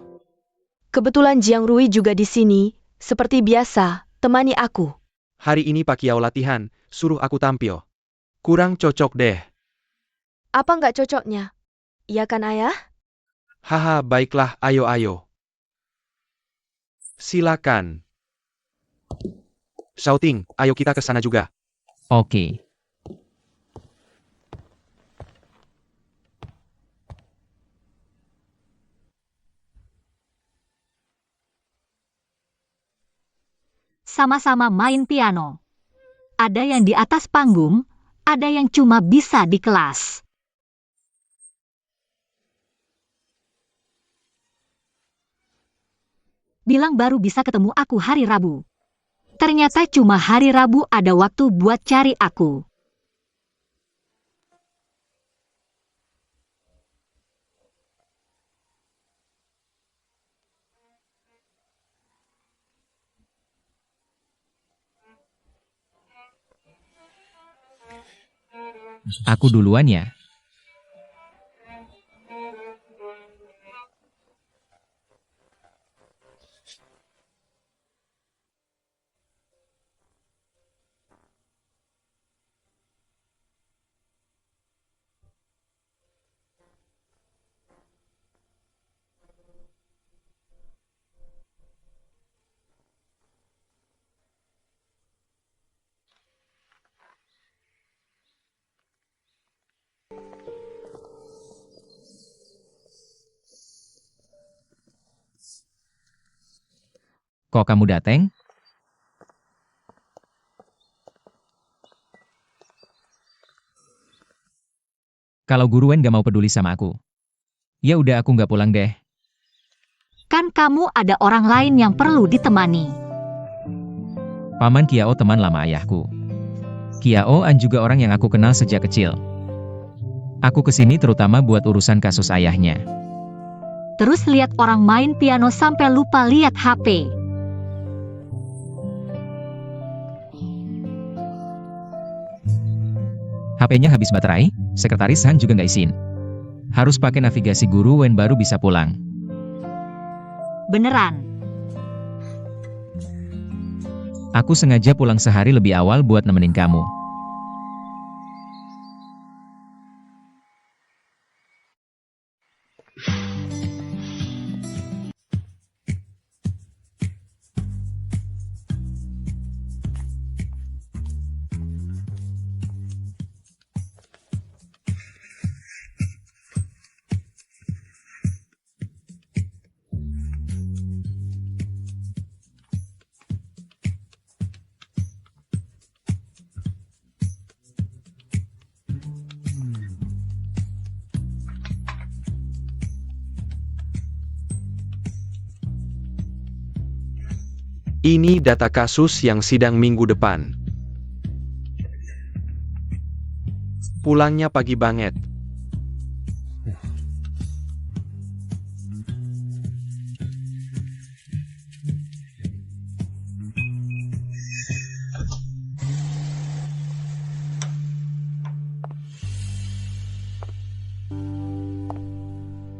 Speaker 4: Kebetulan Jiang Rui juga di sini. Seperti biasa, temani aku.
Speaker 2: Hari ini Pak Kiao latihan, suruh aku tampil. Kurang cocok deh.
Speaker 4: Apa nggak cocoknya? Iya kan ayah?
Speaker 2: Haha, baiklah, ayo. Silakan. Xiaoting, ayo kita ke sana juga.
Speaker 3: oke.
Speaker 1: Sama-sama main piano. Ada yang di atas panggung, ada yang cuma bisa di kelas. Bilang baru bisa ketemu aku hari Rabu. Ternyata cuma hari Rabu ada waktu buat cari aku.
Speaker 3: Aku duluan ya. Kok kamu dateng? Kalau guru Wen gak mau peduli sama aku. Ya udah aku gak pulang deh.
Speaker 1: Kan kamu ada orang lain yang perlu ditemani.
Speaker 3: Paman Kiao teman lama ayahku. Kiao An juga orang yang aku kenal sejak kecil. Aku kesini terutama buat urusan kasus ayahnya.
Speaker 1: Terus lihat orang main piano sampai lupa lihat HP.
Speaker 3: HP-nya habis baterai, sekretaris Han juga nggak izin. Harus pakai navigasi guru Wen baru bisa pulang.
Speaker 1: Beneran.
Speaker 3: Aku sengaja pulang sehari lebih awal buat nemenin kamu.
Speaker 2: Ini data kasus yang sidang minggu depan. Pulangnya pagi banget.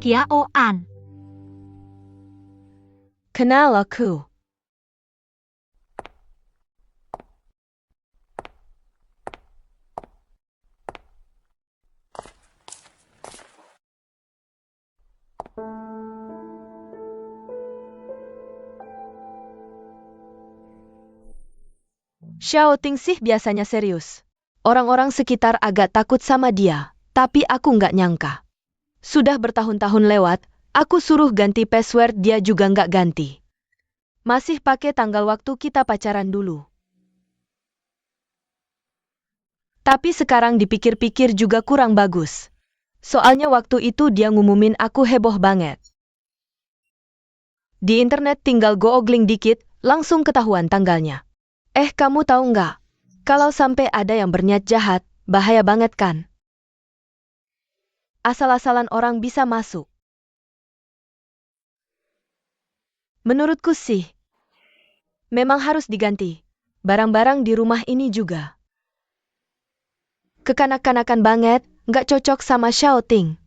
Speaker 1: Kiao An.
Speaker 4: Kenal aku. Xiao Tingsih biasanya serius. Orang-orang sekitar agak takut sama dia, tapi aku nggak nyangka. Sudah bertahun-tahun lewat, aku suruh ganti password dia juga nggak ganti. Masih pakai tanggal waktu kita pacaran dulu. Tapi sekarang dipikir-pikir juga kurang bagus. Soalnya waktu itu dia ngumumin aku heboh banget. Di internet tinggal googling dikit, langsung ketahuan tanggalnya. Kamu tahu nggak? Kalau sampai ada yang berniat jahat, bahaya banget kan? Asal-asalan orang bisa masuk. Menurutku sih, memang harus diganti. Barang-barang di rumah ini juga. Kekanak-kanakan banget, nggak cocok sama Xiao Ting.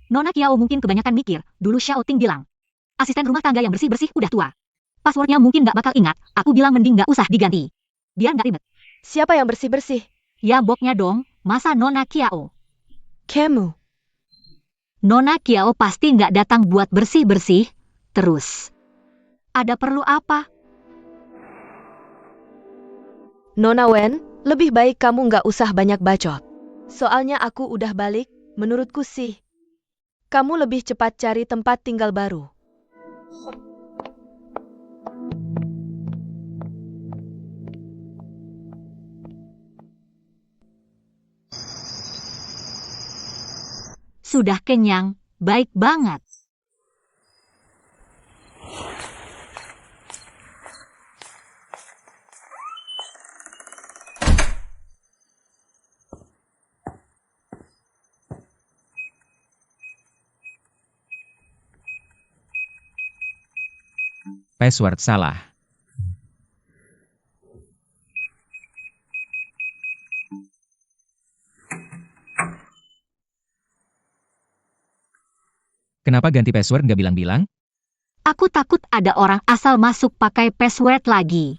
Speaker 1: Nona Kiao mungkin kebanyakan mikir, dulu Xiao Ting bilang. Asisten rumah tangga yang bersih-bersih udah tua. Passwordnya mungkin nggak bakal ingat, aku bilang mending nggak usah diganti. Biar nggak ribet.
Speaker 4: Siapa yang bersih-bersih?
Speaker 1: Ya boknya dong, masa Nona Kiao?
Speaker 4: Kamu.
Speaker 1: Nona Kiao pasti nggak datang buat bersih-bersih, terus. Ada perlu apa?
Speaker 4: Nona Wen, lebih baik kamu nggak usah banyak bacot. Soalnya aku udah balik, menurutku sih. Kamu lebih cepat cari tempat tinggal baru.
Speaker 1: Sudah kenyang, baik banget.
Speaker 3: Password salah. Kenapa ganti password nggak bilang-bilang?
Speaker 1: Aku takut ada orang asal masuk pakai password lagi.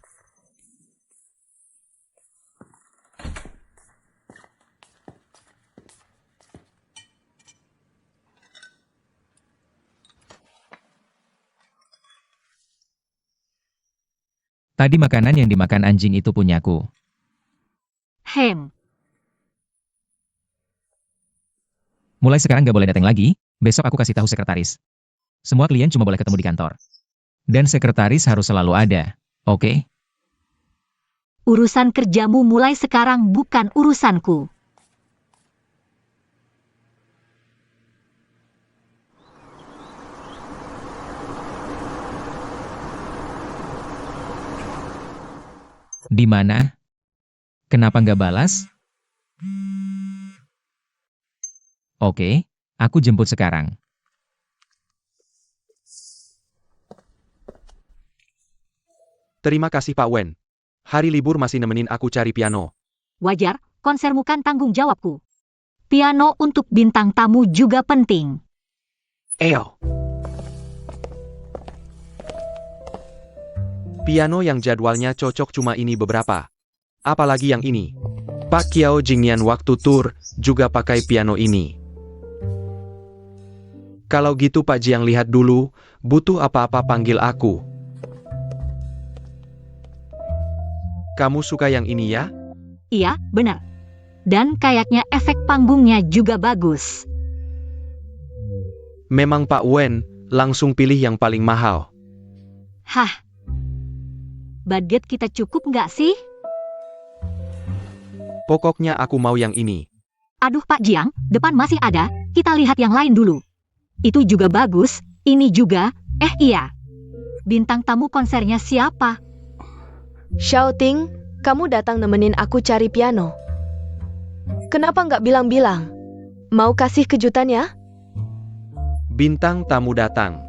Speaker 3: Tadi makanan yang dimakan anjing itu punyaku. Mulai sekarang nggak boleh datang lagi, besok aku kasih tahu sekretaris. Semua klien cuma boleh ketemu di kantor. Dan sekretaris harus selalu ada, oke?
Speaker 1: Urusan kerjamu mulai sekarang bukan urusanku.
Speaker 3: Di mana? Kenapa nggak balas? Oke, aku jemput sekarang.
Speaker 2: Terima kasih Pak Wen. Hari libur masih nemenin aku cari piano.
Speaker 1: Wajar, konsermu kan tanggung jawabku. Piano untuk bintang tamu juga penting.
Speaker 2: Eyo. Piano yang jadwalnya cocok cuma ini beberapa. Apalagi yang ini. Pak Kiao Jingnian waktu tur juga pakai piano ini. Kalau gitu Pak Jiang lihat dulu, butuh apa-apa panggil aku. Kamu suka yang ini ya?
Speaker 1: Iya, benar. Dan kayaknya efek panggungnya juga bagus.
Speaker 2: Memang Pak Wen, langsung pilih yang paling mahal.
Speaker 1: Hah? Budget kita cukup nggak sih?
Speaker 2: Pokoknya aku mau yang ini.
Speaker 1: Aduh Pak Jiang, depan masih ada, kita lihat yang lain dulu. Itu juga bagus, ini juga, iya. Bintang tamu konsernya siapa?
Speaker 4: Xiaoting, kamu datang nemenin aku cari piano. Kenapa nggak bilang-bilang? Mau kasih kejutan ya?
Speaker 2: Bintang tamu datang.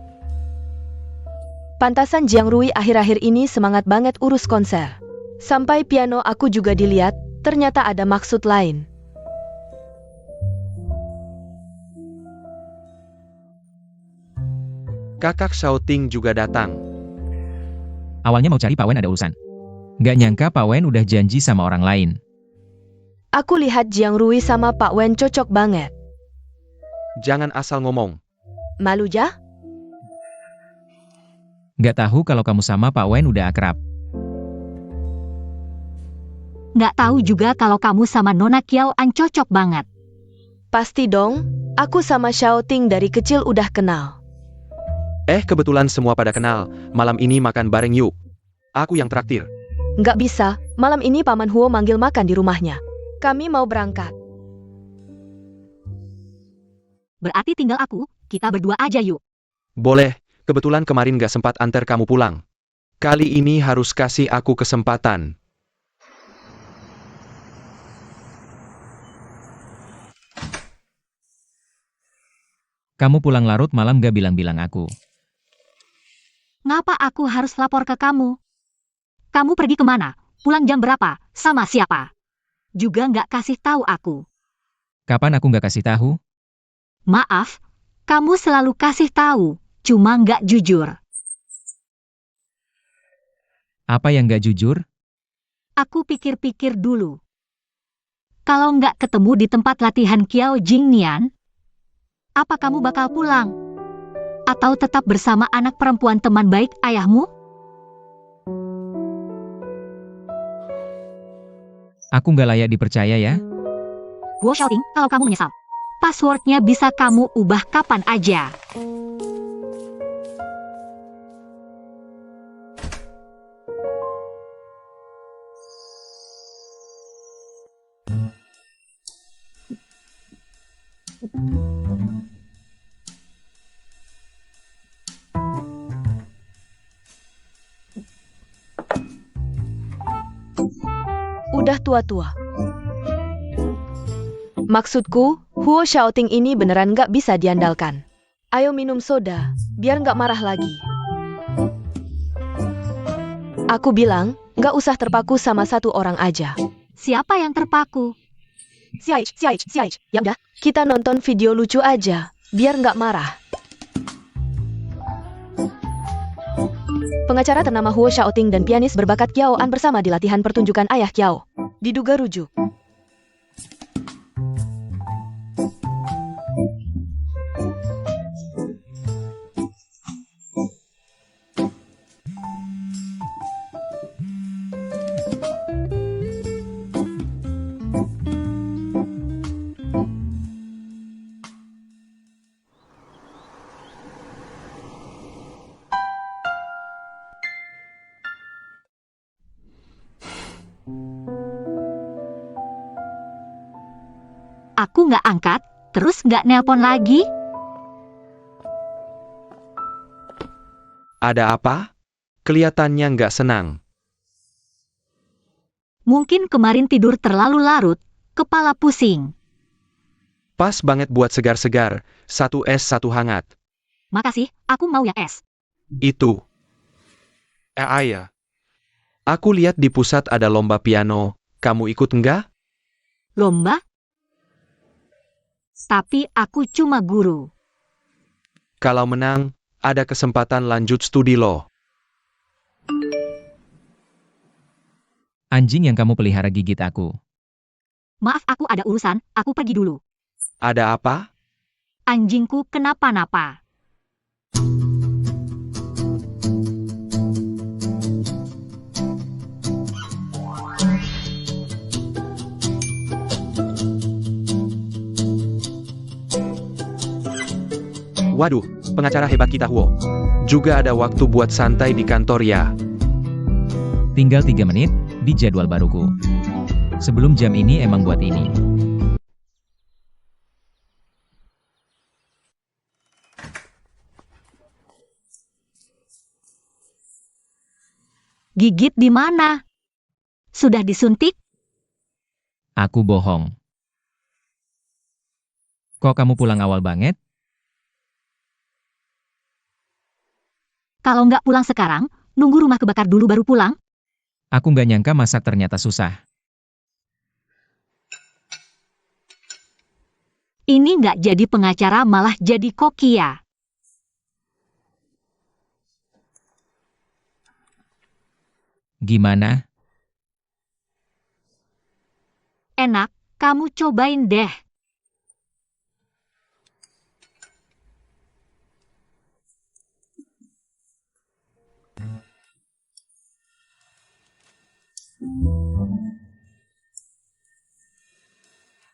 Speaker 4: Pantasan Jiang Rui akhir-akhir ini semangat banget urus konser. Sampai piano aku juga dilihat, ternyata ada maksud lain.
Speaker 2: Kakak Xiaoting juga datang.
Speaker 3: Awalnya mau cari Pak Wen ada urusan. Nggak nyangka Pak Wen udah janji sama orang lain.
Speaker 4: Aku lihat Jiang Rui sama Pak Wen cocok banget.
Speaker 2: Jangan asal ngomong.
Speaker 4: Malu ja?
Speaker 3: Nggak tahu kalau kamu sama Pak Wen udah akrab.
Speaker 1: Nggak tahu juga kalau kamu sama Nona Kiao An cocok banget.
Speaker 4: Pasti dong, aku sama Xiaoting dari kecil udah kenal.
Speaker 2: Kebetulan semua pada kenal, malam ini makan bareng yuk. Aku yang traktir.
Speaker 4: Nggak bisa, malam ini Paman Huo manggil makan di rumahnya. Kami mau berangkat.
Speaker 1: Berarti tinggal aku, kita berdua aja yuk.
Speaker 2: Boleh, kebetulan kemarin gak sempat antar kamu pulang. Kali ini harus kasih aku kesempatan.
Speaker 3: Kamu pulang larut malam gak bilang-bilang aku.
Speaker 1: Ngapa aku harus lapor ke kamu? Kamu pergi kemana? Pulang jam berapa? Sama siapa? Juga nggak kasih tahu aku.
Speaker 3: Kapan aku nggak kasih tahu?
Speaker 1: Maaf, kamu selalu kasih tahu, cuma nggak jujur.
Speaker 3: Apa yang nggak jujur?
Speaker 1: Aku pikir-pikir dulu. Kalau nggak ketemu di tempat latihan Kiao Jingnian, apa kamu bakal pulang? Atau tetap bersama anak perempuan teman baik ayahmu?
Speaker 3: Aku nggak layak dipercaya ya?
Speaker 1: Guo Xiaoting, kalau kamu menyesal, passwordnya bisa kamu ubah kapan aja.
Speaker 4: Udah tua-tua. Maksudku, Huo Xiaoting ini beneran nggak bisa diandalkan. Ayo minum soda, biar nggak marah lagi. Aku bilang, nggak usah terpaku sama satu orang aja.
Speaker 1: Siapa yang terpaku?
Speaker 4: Siaich. Ya udah, kita nonton video lucu aja, biar nggak marah. Pengacara ternama Huo Xiaoting dan pianis berbakat Kiao An bersama di latihan pertunjukan ayah Kiao. Diduga rujuk.
Speaker 1: Aku nggak angkat, terus nggak nelpon lagi?
Speaker 2: Ada apa? Kelihatannya nggak senang.
Speaker 1: Mungkin kemarin tidur terlalu larut, kepala pusing.
Speaker 2: Pas banget buat segar-segar, 1 es 1 hangat.
Speaker 1: Makasih, aku mau yang es.
Speaker 2: Itu. Ayah. Aku lihat di pusat ada lomba piano, kamu ikut nggak?
Speaker 1: Lomba? Tapi aku cuma guru.
Speaker 2: Kalau menang, ada kesempatan lanjut studi lo.
Speaker 3: Anjing yang kamu pelihara gigit aku.
Speaker 1: Maaf, aku ada urusan, aku pergi dulu.
Speaker 2: Ada apa?
Speaker 1: Anjingku kenapa-napa.
Speaker 2: Waduh, pengacara hebat kita Huo. Juga ada waktu buat santai di kantor ya.
Speaker 3: Tinggal 3 menit, di jadwal baruku. Sebelum jam ini emang buat ini.
Speaker 1: Gigit di mana? Sudah disuntik?
Speaker 3: Aku bohong. Kok kamu pulang awal banget?
Speaker 1: Kalau nggak pulang sekarang, nunggu rumah kebakar dulu baru pulang?
Speaker 3: Aku nggak nyangka masak ternyata susah.
Speaker 1: Ini nggak jadi pengacara malah jadi kokia.
Speaker 3: Gimana?
Speaker 1: Enak, kamu cobain deh.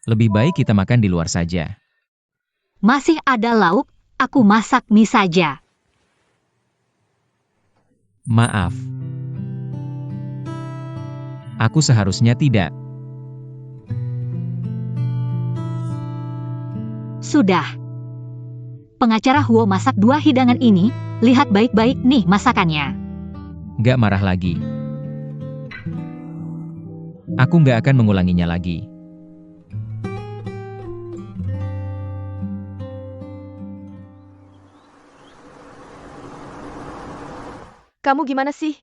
Speaker 3: Lebih baik kita makan di luar saja.
Speaker 1: Masih ada lauk, aku masak mie saja.
Speaker 3: Maaf. Aku seharusnya tidak.
Speaker 1: Sudah. Pengacara Huo masak 2 hidangan ini, lihat baik-baik nih masakannya.
Speaker 3: Nggak marah lagi. Aku nggak akan mengulanginya lagi.
Speaker 4: Kamu gimana sih?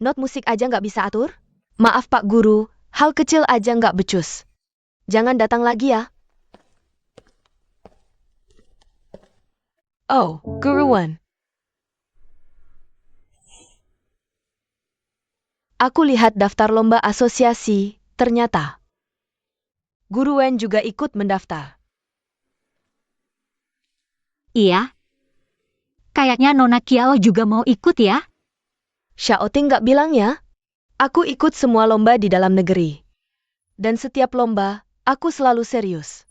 Speaker 4: Not musik aja nggak bisa atur? Maaf Pak Guru, hal kecil aja nggak becus. Jangan datang lagi ya. Oh, Guru Wen. Aku lihat daftar lomba asosiasi, ternyata Guru Wen juga ikut mendaftar.
Speaker 1: Iya. Kayaknya Nona Kiao juga mau ikut ya?
Speaker 4: Xiaoting nggak bilang ya? Aku ikut semua lomba di dalam negeri. Dan setiap lomba, aku selalu serius.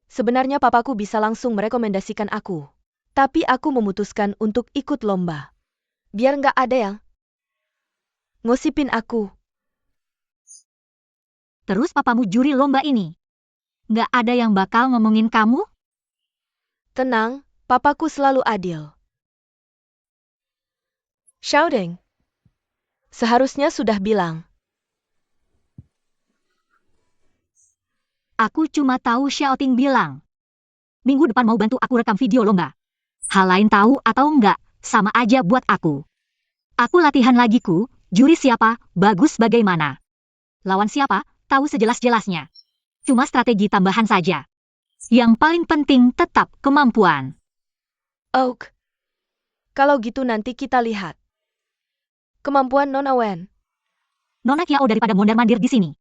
Speaker 4: Sebenarnya papaku bisa langsung merekomendasikan aku. Tapi aku memutuskan untuk ikut lomba. Biar nggak ada yang ngosipin aku.
Speaker 1: Terus papamu juri lomba ini. Nggak ada yang bakal ngomongin kamu?
Speaker 4: Tenang, papaku selalu adil. Xiaoding. Seharusnya sudah bilang.
Speaker 1: Aku cuma tahu Xiaoting bilang. Minggu depan mau bantu aku rekam video lomba. Hal lain tahu atau enggak, sama aja buat aku. Aku latihan lagi ku, juri siapa, bagus bagaimana. Lawan siapa, tahu sejelas-jelasnya. Cuma strategi tambahan saja. Yang paling penting tetap kemampuan.
Speaker 4: Oak. Kalau gitu nanti kita lihat. Kemampuan Nona Wen.
Speaker 1: Nona Kiao daripada mondar-mandir di sini.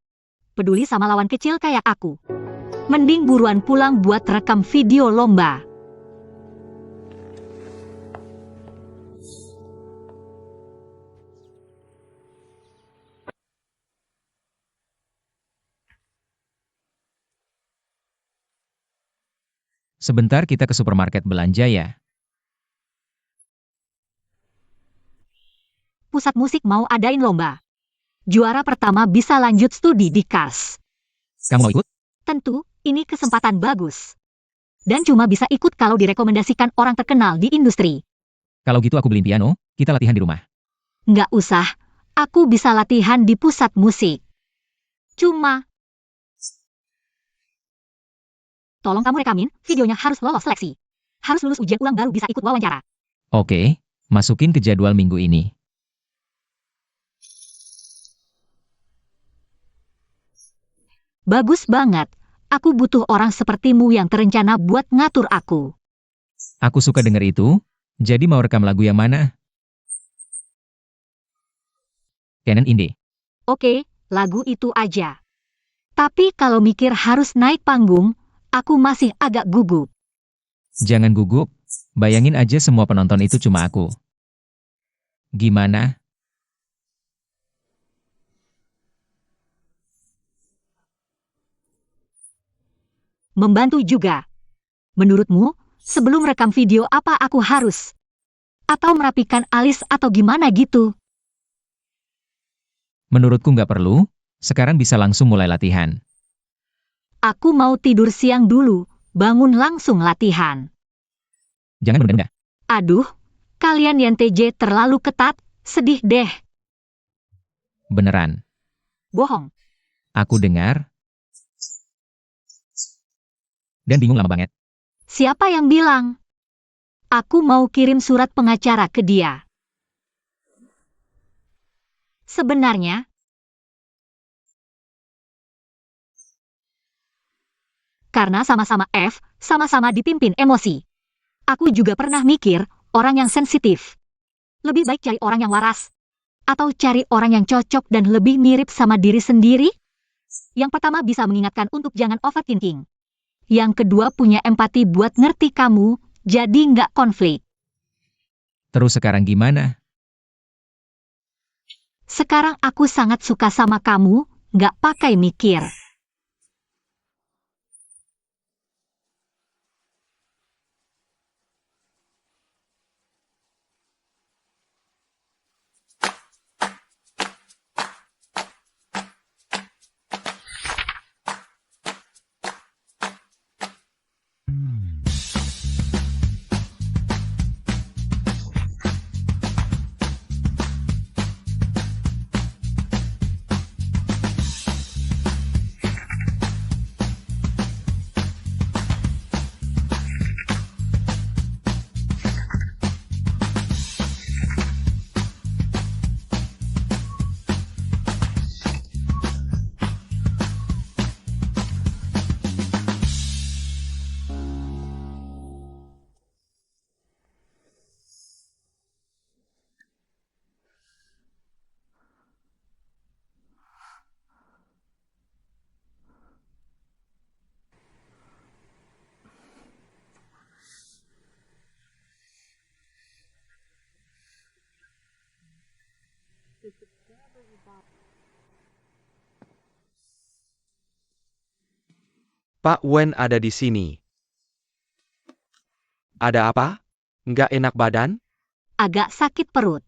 Speaker 1: Peduli sama lawan kecil kayak aku. Mending buruan pulang buat rekam video lomba.
Speaker 3: Sebentar kita ke supermarket belanja ya.
Speaker 1: Pusat musik mau adain lomba. Juara pertama bisa lanjut studi di KAS.
Speaker 3: Kamu mau ikut?
Speaker 1: Tentu, ini kesempatan bagus. Dan cuma bisa ikut kalau direkomendasikan orang terkenal di industri.
Speaker 3: Kalau gitu aku beliin piano, kita latihan di rumah.
Speaker 1: Nggak usah, aku bisa latihan di pusat musik. Cuma... Tolong kamu rekamin, videonya harus lolos seleksi. Harus lulus ujian ulang baru bisa ikut wawancara.
Speaker 3: Oke, masukin ke jadwal minggu ini.
Speaker 1: Bagus banget. Aku butuh orang sepertimu yang terencana buat ngatur aku.
Speaker 3: Aku suka denger itu, jadi mau rekam lagu yang mana? Canon Indie.
Speaker 1: Oke, lagu itu aja. Tapi kalau mikir harus naik panggung, aku masih agak gugup.
Speaker 3: Jangan gugup, bayangin aja semua penonton itu cuma aku. Gimana?
Speaker 1: Membantu juga. Menurutmu, sebelum rekam video apa aku harus? Atau merapikan alis atau gimana gitu?
Speaker 3: Menurutku nggak perlu, sekarang bisa langsung mulai latihan.
Speaker 1: Aku mau tidur siang dulu, bangun langsung latihan.
Speaker 3: Jangan menunda.
Speaker 1: Aduh, kalian yang TJ terlalu ketat, Sedih deh.
Speaker 3: Beneran.
Speaker 1: Bohong.
Speaker 3: Aku dengar. Dan bingung lama banget.
Speaker 1: Siapa yang bilang? Aku mau kirim surat pengacara ke dia. Sebenarnya, karena sama-sama F, sama-sama dipimpin emosi. Aku juga pernah mikir, orang yang sensitif. Lebih baik cari orang yang waras. Atau cari orang yang cocok dan lebih mirip sama diri sendiri. Yang pertama bisa mengingatkan untuk jangan overthinking. Yang kedua punya empati buat ngerti kamu, jadi nggak konflik.
Speaker 3: Terus sekarang gimana?
Speaker 1: Sekarang aku sangat suka sama kamu, nggak pakai mikir.
Speaker 2: Pak Wen ada di sini. Ada apa? Nggak enak badan?
Speaker 1: Agak sakit perut.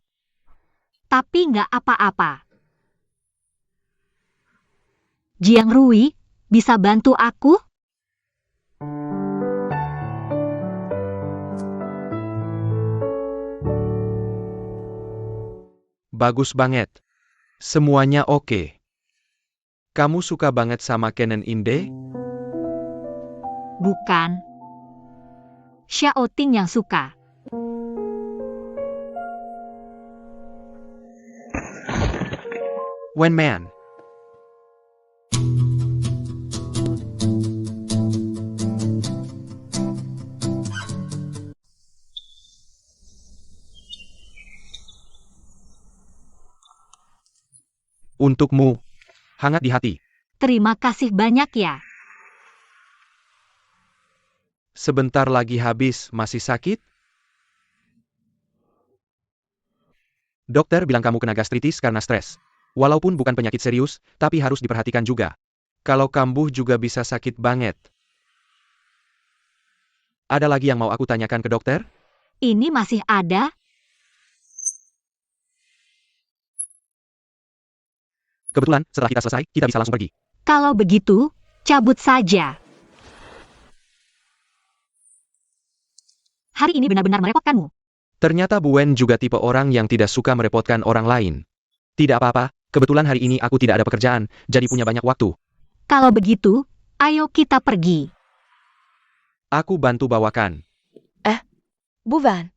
Speaker 1: Tapi nggak apa-apa. Jiang Rui, bisa bantu aku?
Speaker 2: Bagus banget. Semuanya oke. Kamu suka banget sama Canon Inde?
Speaker 1: Bukan. Xiao Ting yang suka.
Speaker 2: Wen Man. Untukmu. Hangat di hati.
Speaker 1: Terima kasih banyak ya.
Speaker 2: Sebentar lagi habis, masih sakit? Dokter bilang kamu kena gastritis karena stres. Walaupun bukan penyakit serius, tapi harus diperhatikan juga. Kalau kambuh juga bisa sakit banget. Ada lagi yang mau aku tanyakan ke dokter?
Speaker 1: Ini masih ada?
Speaker 2: Kebetulan, setelah kita selesai, kita bisa langsung pergi.
Speaker 1: Kalau begitu, cabut saja. Hari ini benar-benar merepotkanmu.
Speaker 2: Ternyata Bu Wen juga tipe orang yang tidak suka merepotkan orang lain. Tidak apa-apa, kebetulan hari ini aku tidak ada pekerjaan, jadi punya banyak waktu.
Speaker 1: Kalau begitu, ayo kita pergi.
Speaker 2: Aku bantu bawakan.
Speaker 4: Bu Van.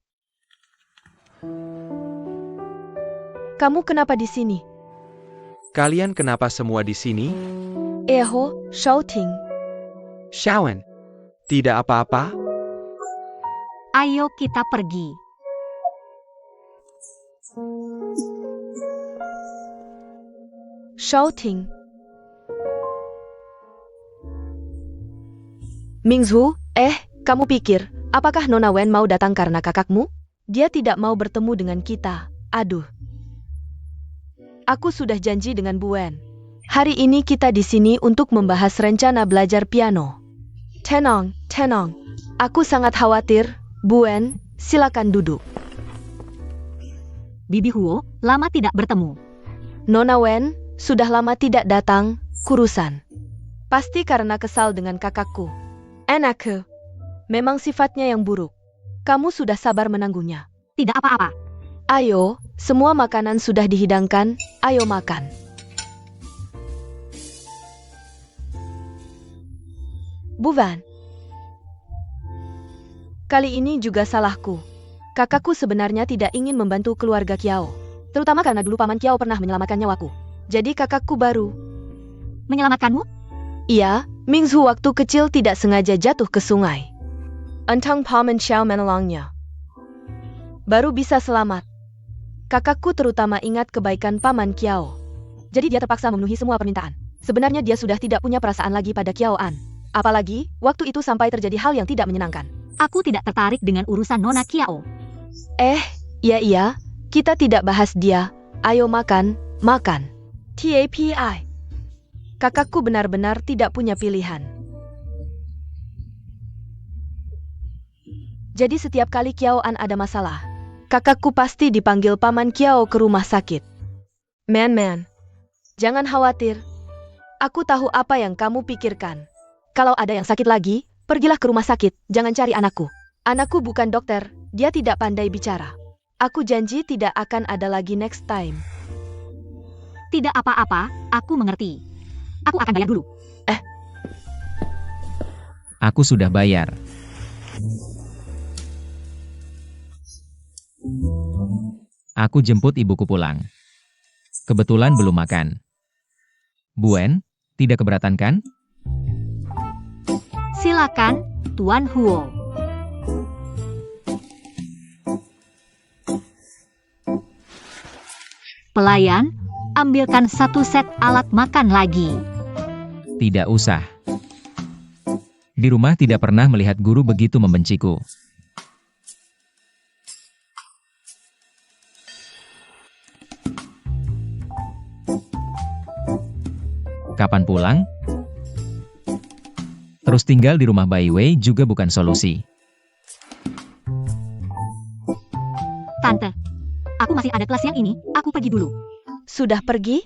Speaker 4: Kamu kenapa di sini?
Speaker 2: Kalian kenapa semua di sini?
Speaker 4: Eho, shouting.
Speaker 2: Shawen. Tidak apa-apa?
Speaker 1: Ayo kita pergi.
Speaker 4: Shouting. Mingzhu, kamu pikir, apakah Nona Wen mau datang karena kakakmu? Dia tidak mau bertemu dengan kita. Aduh. Aku sudah janji dengan Bu Wen. Hari ini kita di sini untuk membahas rencana belajar piano. Tenang, tenang. Aku sangat khawatir. Bu Wen, silakan duduk.
Speaker 1: Bibi Huo, lama tidak bertemu.
Speaker 4: Nona Wen, sudah lama tidak datang, kurusan. Pasti karena kesal dengan kakakku. Anakku, memang sifatnya yang buruk. Kamu sudah sabar menanggungnya.
Speaker 1: Tidak apa-apa.
Speaker 4: Ayo, semua makanan sudah dihidangkan, ayo makan. Bu Van. Kali ini juga salahku. Kakakku sebenarnya tidak ingin membantu keluarga Kiao. Terutama karena dulu Paman Kiao pernah menyelamatkan nyawaku. Jadi kakakku baru.
Speaker 1: Menyelamatkanmu?
Speaker 4: Iya, Mingzhu waktu kecil tidak sengaja jatuh ke sungai. Entang Paman Xiao menolongnya. Baru bisa selamat. Kakakku terutama ingat kebaikan Paman Kiao. Jadi dia terpaksa memenuhi semua permintaan. Sebenarnya dia sudah tidak punya perasaan lagi pada Kiao An. Apalagi, waktu itu sampai terjadi hal yang tidak menyenangkan.
Speaker 1: Aku tidak tertarik dengan urusan Nona Kiao.
Speaker 4: Iya, kita tidak bahas dia. Ayo makan, makan. TAPI. Kakakku benar-benar tidak punya pilihan. Jadi setiap kali Kiao An ada masalah, kakakku pasti dipanggil Paman Kiao ke rumah sakit. Man, jangan khawatir. Aku tahu apa yang kamu pikirkan. Kalau ada yang sakit lagi, pergilah ke rumah sakit, jangan cari anakku. Anakku bukan dokter, dia tidak pandai bicara. Aku janji tidak akan ada lagi next time.
Speaker 1: Tidak apa-apa, aku mengerti. Aku akan bayar dulu.
Speaker 3: Aku sudah bayar. Aku jemput ibuku pulang. Kebetulan belum makan. Buen, tidak keberatan kan?
Speaker 1: Silakan, Tuan Huo. Pelayan, ambilkan satu set alat makan lagi.
Speaker 3: Tidak usah. Di rumah tidak pernah melihat guru begitu membenciku. Kapan pulang? Terus tinggal di rumah Bai Wei juga bukan solusi.
Speaker 1: Tante, aku masih ada kelas yang ini, aku pergi dulu.
Speaker 4: Sudah pergi?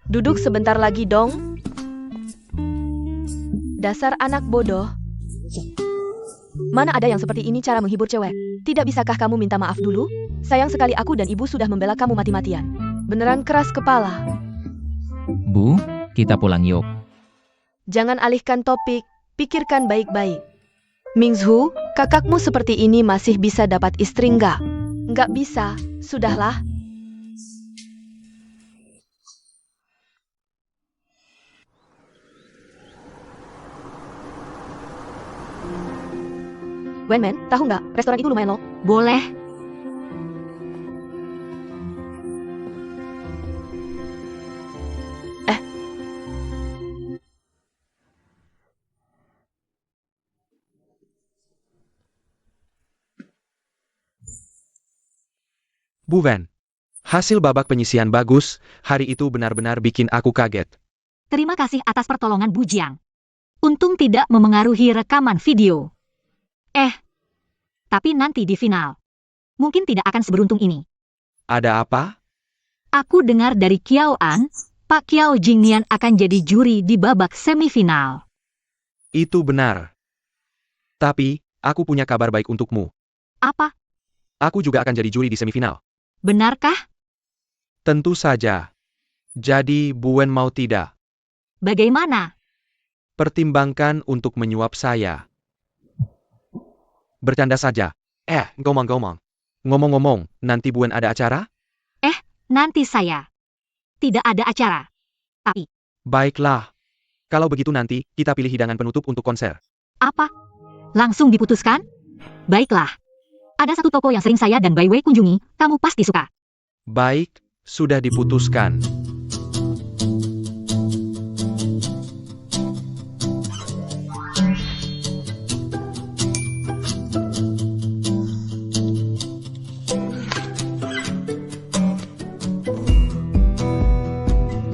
Speaker 4: Duduk sebentar lagi dong. Dasar anak bodoh. Mana ada yang seperti ini cara menghibur cewek? Tidak bisakah kamu minta maaf dulu? Sayang sekali aku dan ibu sudah membela kamu mati-matian. Beneran keras kepala.
Speaker 3: Bu, kita pulang yuk.
Speaker 4: Jangan alihkan topik, pikirkan baik-baik. Mingzhu, kakakmu seperti ini masih bisa dapat istri nggak? Nggak bisa, sudahlah. Wenman, tahu nggak, restoran itu lumayan loh.
Speaker 1: Boleh.
Speaker 2: Bu Van. Hasil babak penyisian bagus, hari itu benar-benar bikin aku kaget.
Speaker 1: Terima kasih atas pertolongan Bu Jiang. Untung tidak memengaruhi rekaman video. Tapi nanti di final. Mungkin tidak akan seberuntung ini.
Speaker 2: Ada apa?
Speaker 1: Aku dengar dari Kiao An, Pak Kiao Jingnian akan jadi juri di babak semifinal.
Speaker 2: Itu benar. Tapi, aku punya kabar baik untukmu.
Speaker 1: Apa?
Speaker 2: Aku juga akan jadi juri di semifinal.
Speaker 1: Benarkah?
Speaker 2: Tentu saja. Jadi, Buen mau tidak?
Speaker 1: Bagaimana?
Speaker 2: Pertimbangkan untuk menyuap saya. Bercanda saja. Ngomong-ngomong. Ngomong-ngomong, nanti Buen ada acara?
Speaker 1: Nanti saya. Tidak ada acara. Tapi,
Speaker 2: Baiklah. Kalau begitu nanti, kita pilih hidangan penutup untuk konser.
Speaker 1: apa? Langsung diputuskan? Baiklah. Ada satu toko yang sering saya dan Bai Wei kunjungi, kamu pasti suka.
Speaker 2: Baik, sudah diputuskan.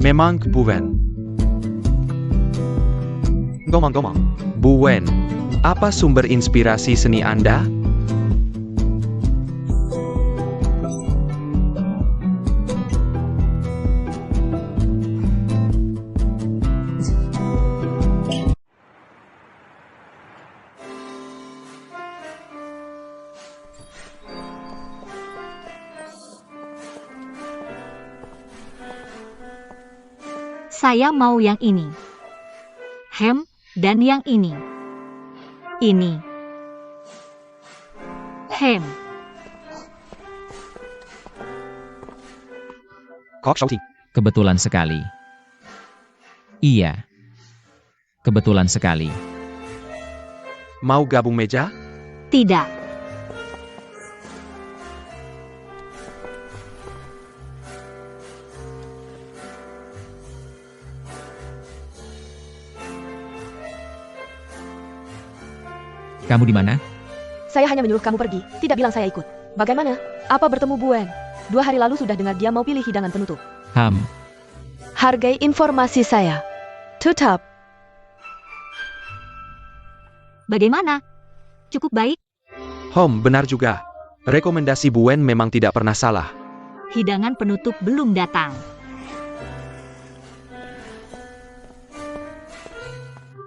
Speaker 2: Memang Buen. Ngomong-ngomong, Buen, apa sumber inspirasi seni Anda?
Speaker 1: Saya mau yang ini. Dan yang ini. Ini.
Speaker 2: Kok shouting?
Speaker 3: Kebetulan sekali. Iya. Kebetulan sekali.
Speaker 2: Mau gabung meja?
Speaker 1: Tidak.
Speaker 3: Kamu di mana?
Speaker 4: Saya hanya menyuruh kamu pergi, tidak bilang saya ikut. Bagaimana? Apa bertemu Buen? 2 hari lalu sudah dengar dia mau pilih hidangan penutup. Hargai informasi saya. Tutup.
Speaker 1: Bagaimana? Cukup baik?
Speaker 2: Benar juga. Rekomendasi Buen memang tidak pernah salah.
Speaker 1: Hidangan penutup belum datang.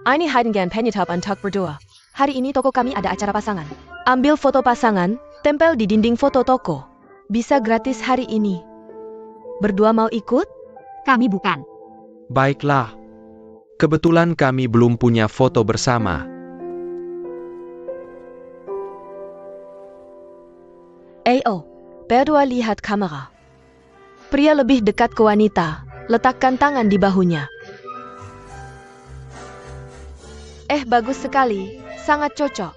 Speaker 4: Ini hidangan penutup untuk berdua. Hari ini toko kami ada acara pasangan. Ambil foto pasangan, tempel di dinding foto toko. Bisa gratis hari ini. Berdua mau ikut?
Speaker 1: Kami bukan.
Speaker 2: Baiklah. Kebetulan kami belum punya foto bersama.
Speaker 4: Berdua lihat kamera. Pria lebih dekat ke wanita, letakkan tangan di bahunya. Bagus sekali, sangat cocok.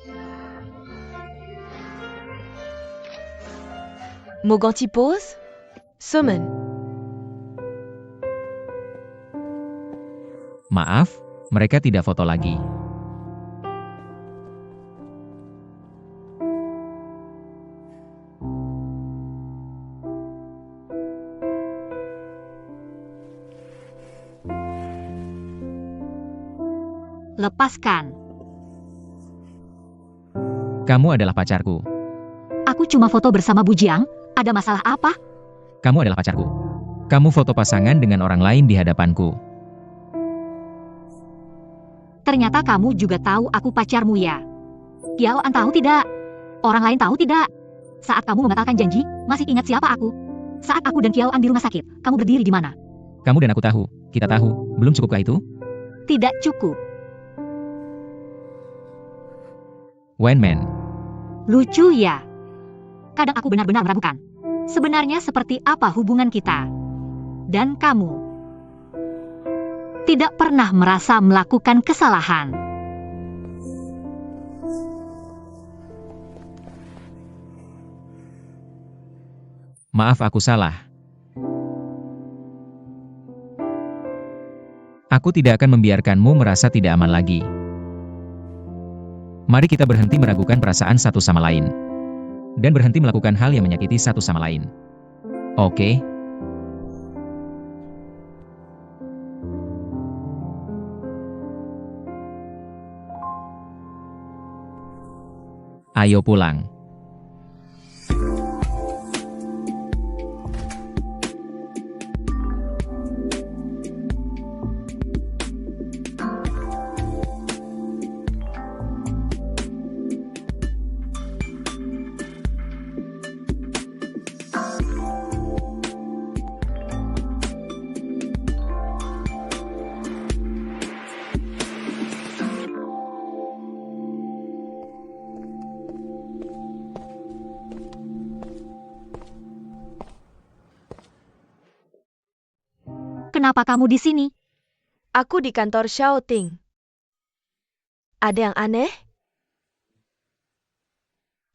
Speaker 4: Mau ganti pose? Sumen.
Speaker 3: Maaf, mereka tidak foto lagi.
Speaker 1: Lepaskan.
Speaker 3: Kamu adalah pacarku.
Speaker 1: Aku cuma foto bersama Bujiang. Ada masalah apa?
Speaker 3: Kamu adalah pacarku. Kamu foto pasangan dengan orang lain di hadapanku.
Speaker 1: Ternyata kamu juga tahu aku pacarmu ya. Kiaoan tahu tidak? Orang lain tahu tidak? Saat kamu membatalkan janji, masih ingat siapa aku? Saat aku dan Kiaoan di rumah sakit, kamu berdiri di mana?
Speaker 3: Kamu dan aku tahu. Kita tahu. Belum cukupkah itu?
Speaker 1: Tidak cukup.
Speaker 3: Wenman.
Speaker 1: Lucu ya. Kadang aku benar-benar meragukan. Sebenarnya seperti apa hubungan kita? Dan kamu tidak pernah merasa melakukan kesalahan.
Speaker 3: Maaf, aku salah. Aku tidak akan membiarkanmu merasa tidak aman lagi. Mari kita berhenti meragukan perasaan satu sama lain. Dan berhenti melakukan hal yang menyakiti satu sama lain. Oke? Ayo pulang.
Speaker 1: Kenapa kamu di sini?
Speaker 4: Aku di kantor Xiaoting. Ada yang aneh?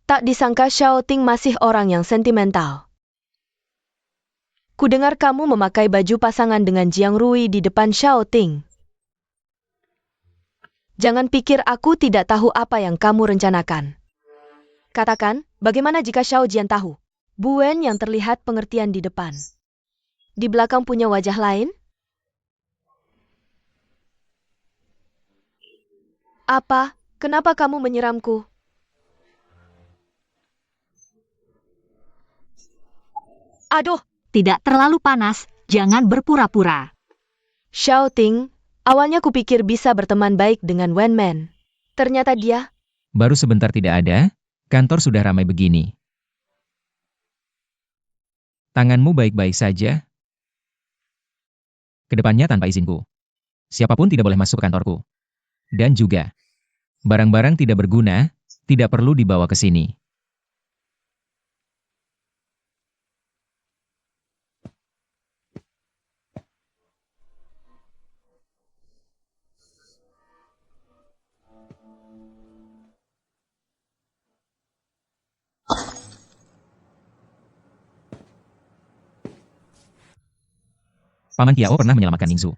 Speaker 4: Tak disangka Xiaoting masih orang yang sentimental. Kudengar kamu memakai baju pasangan dengan Jiang Rui di depan Xiaoting. Jangan pikir aku tidak tahu apa yang kamu rencanakan. Katakan, bagaimana jika Xiao Jian tahu? Buen yang terlihat pengertian di depan. Di belakang punya wajah lain? Apa? Kenapa kamu menyiramku? Aduh!
Speaker 1: Tidak terlalu panas, jangan berpura-pura.
Speaker 4: Xiaoting, awalnya kupikir bisa berteman baik dengan Wenman. Ternyata dia...
Speaker 3: Baru sebentar tidak ada, kantor sudah ramai begini. Tanganmu baik-baik saja? Kedepannya tanpa izinku. Siapapun tidak boleh masuk ke kantorku. Dan juga, barang-barang tidak berguna, tidak perlu dibawa ke sini. Paman Kiao pernah menyelamatkan Ningzu.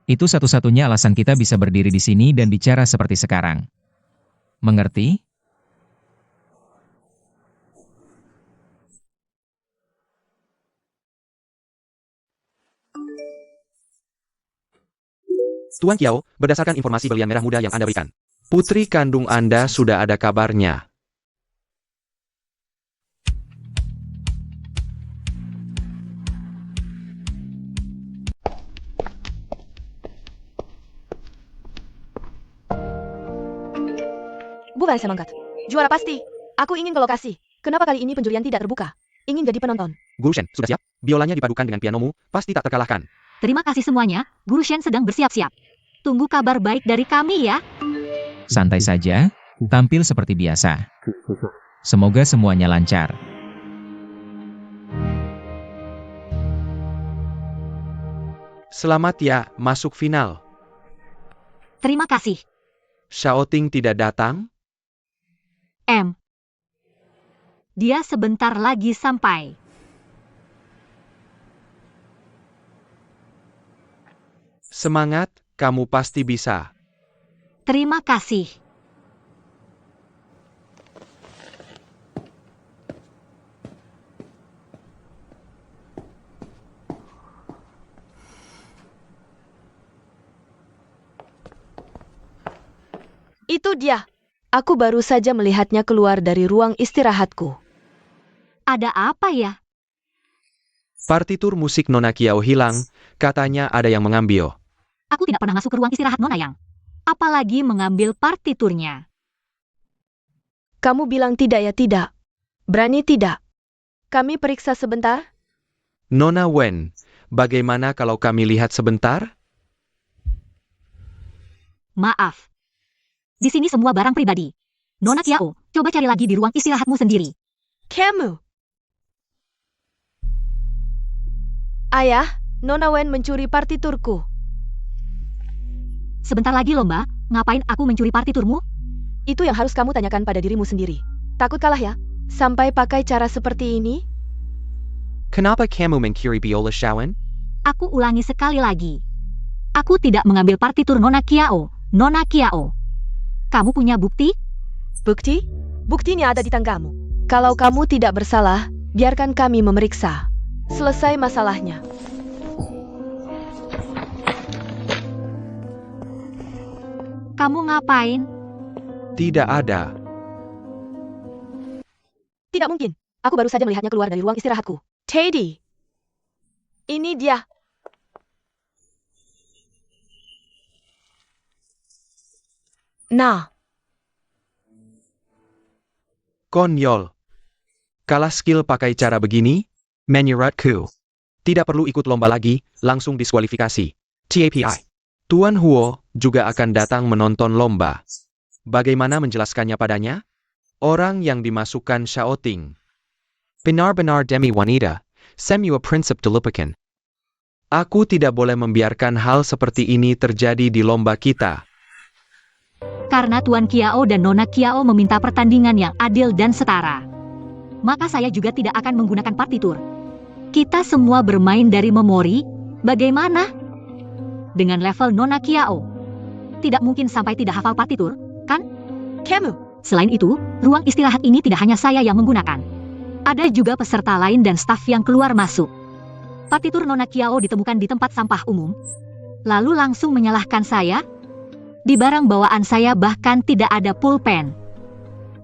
Speaker 3: Itu satu-satunya alasan kita bisa berdiri di sini dan bicara seperti sekarang. Mengerti?
Speaker 2: Tuan Kiao, berdasarkan informasi berlian merah muda yang Anda berikan, putri kandung Anda sudah ada kabarnya.
Speaker 4: Bukan semangat. Juara pasti. Aku ingin ke lokasi. Kenapa kali ini penjurian tidak terbuka? Ingin jadi penonton.
Speaker 2: Guru Shen, sudah siap? Biolanya dipadukan dengan pianomu, pasti tak terkalahkan.
Speaker 1: Terima kasih semuanya, Guru Shen sedang bersiap-siap. Tunggu kabar baik dari kami ya.
Speaker 3: Santai saja, tampil seperti biasa. Semoga semuanya lancar.
Speaker 2: Selamat ya, masuk final.
Speaker 1: Terima kasih.
Speaker 2: Xiaoting tidak datang?
Speaker 1: Dia sebentar lagi sampai.
Speaker 2: Semangat, kamu pasti bisa.
Speaker 1: Terima kasih.
Speaker 4: Itu dia. Aku baru saja melihatnya keluar dari ruang istirahatku.
Speaker 1: Ada apa ya?
Speaker 2: Partitur musik Nona Kiao hilang, katanya ada yang mengambil.
Speaker 1: Aku tidak pernah masuk ke ruang istirahat Nona Yang. Apalagi mengambil partiturnya.
Speaker 4: Kamu bilang tidak ya tidak. Berani tidak? Kami periksa sebentar?
Speaker 2: Nona Wen, bagaimana kalau kami lihat sebentar?
Speaker 1: Maaf. Di sini semua barang pribadi. Nona Kiao, coba cari lagi di ruang istirahatmu sendiri.
Speaker 4: Kamu. Ayah, Nona Wen mencuri partiturku.
Speaker 1: Sebentar lagi lomba, ngapain aku mencuri partiturmu?
Speaker 4: Itu yang harus kamu tanyakan pada dirimu sendiri. Takut kalah ya? Sampai pakai cara seperti ini?
Speaker 2: Kenapa kamu mencuri biola Shawan?
Speaker 1: Aku ulangi sekali lagi. Aku tidak mengambil partitur Nona Kiao. Nona Kiao. Kamu punya bukti?
Speaker 4: Bukti? Buktinya ada di tanganmu. Kalau kamu tidak bersalah, biarkan kami memeriksa. Selesai masalahnya.
Speaker 1: Kamu ngapain?
Speaker 2: Tidak ada.
Speaker 4: Tidak mungkin. Aku baru saja melihatnya keluar dari ruang istirahatku. Teddy. Ini dia. Nah.
Speaker 2: Konyol. Kalah skill pakai cara begini? Menurutku. Tidak perlu ikut lomba lagi, langsung diskualifikasi. TAPI. Tuan Huo juga akan datang menonton lomba. Bagaimana menjelaskannya padanya? Orang yang dimasukkan Xiaoting. Benar-benar demi wanita. Semua prinsip dilupakan. Aku tidak boleh membiarkan hal seperti ini terjadi di lomba kita.
Speaker 1: Karena Tuan Kiao dan Nona Kiao meminta pertandingan yang adil dan setara. Maka saya juga tidak akan menggunakan partitur. Kita semua bermain dari memori, bagaimana? Dengan level Nona Kiao. Tidak mungkin sampai tidak hafal partitur, kan?
Speaker 4: Kamu.
Speaker 1: Selain itu, ruang istirahat ini tidak hanya saya yang menggunakan. Ada juga peserta lain dan staf yang keluar masuk. Partitur Nona Kiao ditemukan di tempat sampah umum. Lalu langsung menyalahkan saya. Di barang bawaan saya bahkan tidak ada pulpen.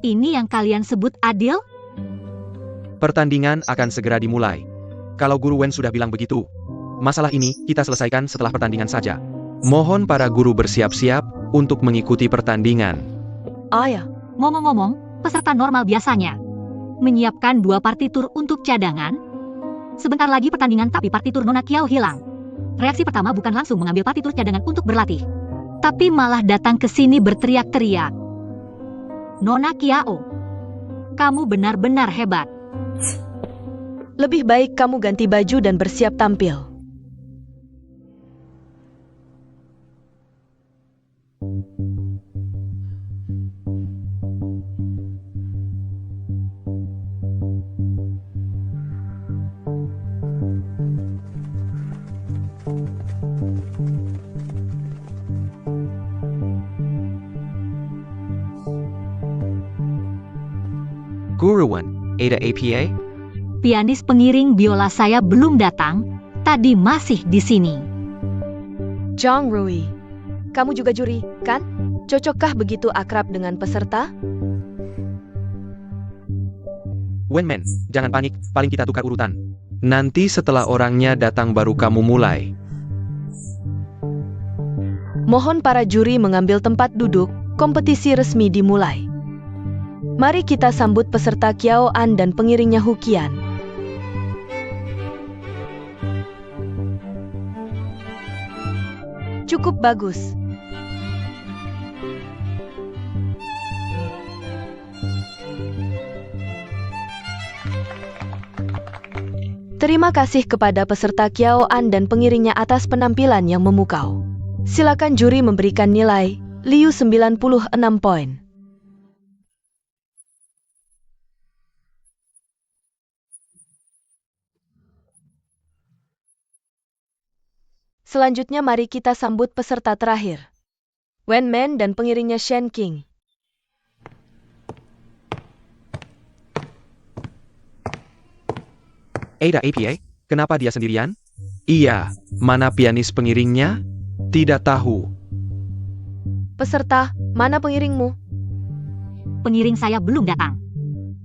Speaker 1: Ini yang kalian sebut adil?
Speaker 2: Pertandingan akan segera dimulai. Kalau Guru Wen sudah bilang begitu, masalah ini kita selesaikan setelah pertandingan saja. Mohon para guru bersiap-siap untuk mengikuti pertandingan.
Speaker 4: Ayah.
Speaker 1: Ngomong-ngomong, peserta normal biasanya menyiapkan 2 partitur untuk cadangan. Sebentar lagi pertandingan tapi partitur Nona Kiao hilang. Reaksi pertama bukan langsung mengambil partitur cadangan untuk berlatih, tapi malah datang ke sini berteriak-teriak. Nona Kiao, kamu benar-benar hebat.
Speaker 4: Lebih baik kamu ganti baju dan bersiap tampil.
Speaker 2: Guru Wen, Ada APA?
Speaker 1: Pianis pengiring biola saya belum datang, tadi masih di sini.
Speaker 4: Zhang Rui, kamu juga juri, kan? Cocokkah begitu akrab dengan peserta?
Speaker 2: Wenman, jangan panik, paling kita tukar urutan. Nanti setelah orangnya datang baru kamu mulai.
Speaker 4: Mohon para juri mengambil tempat duduk, kompetisi resmi dimulai. Mari kita sambut peserta Kiao An dan pengiringnya Hukian. Cukup bagus. Terima kasih kepada peserta Kiao An dan pengiringnya atas penampilan yang memukau. Silakan juri memberikan nilai, Liu 96 poin. Selanjutnya mari kita sambut peserta terakhir. Wen Men dan pengiringnya Shen King.
Speaker 2: Ada APA? Kenapa dia sendirian? Iya, mana pianis pengiringnya? Tidak tahu.
Speaker 4: Peserta, mana pengiringmu?
Speaker 1: Pengiring saya belum datang.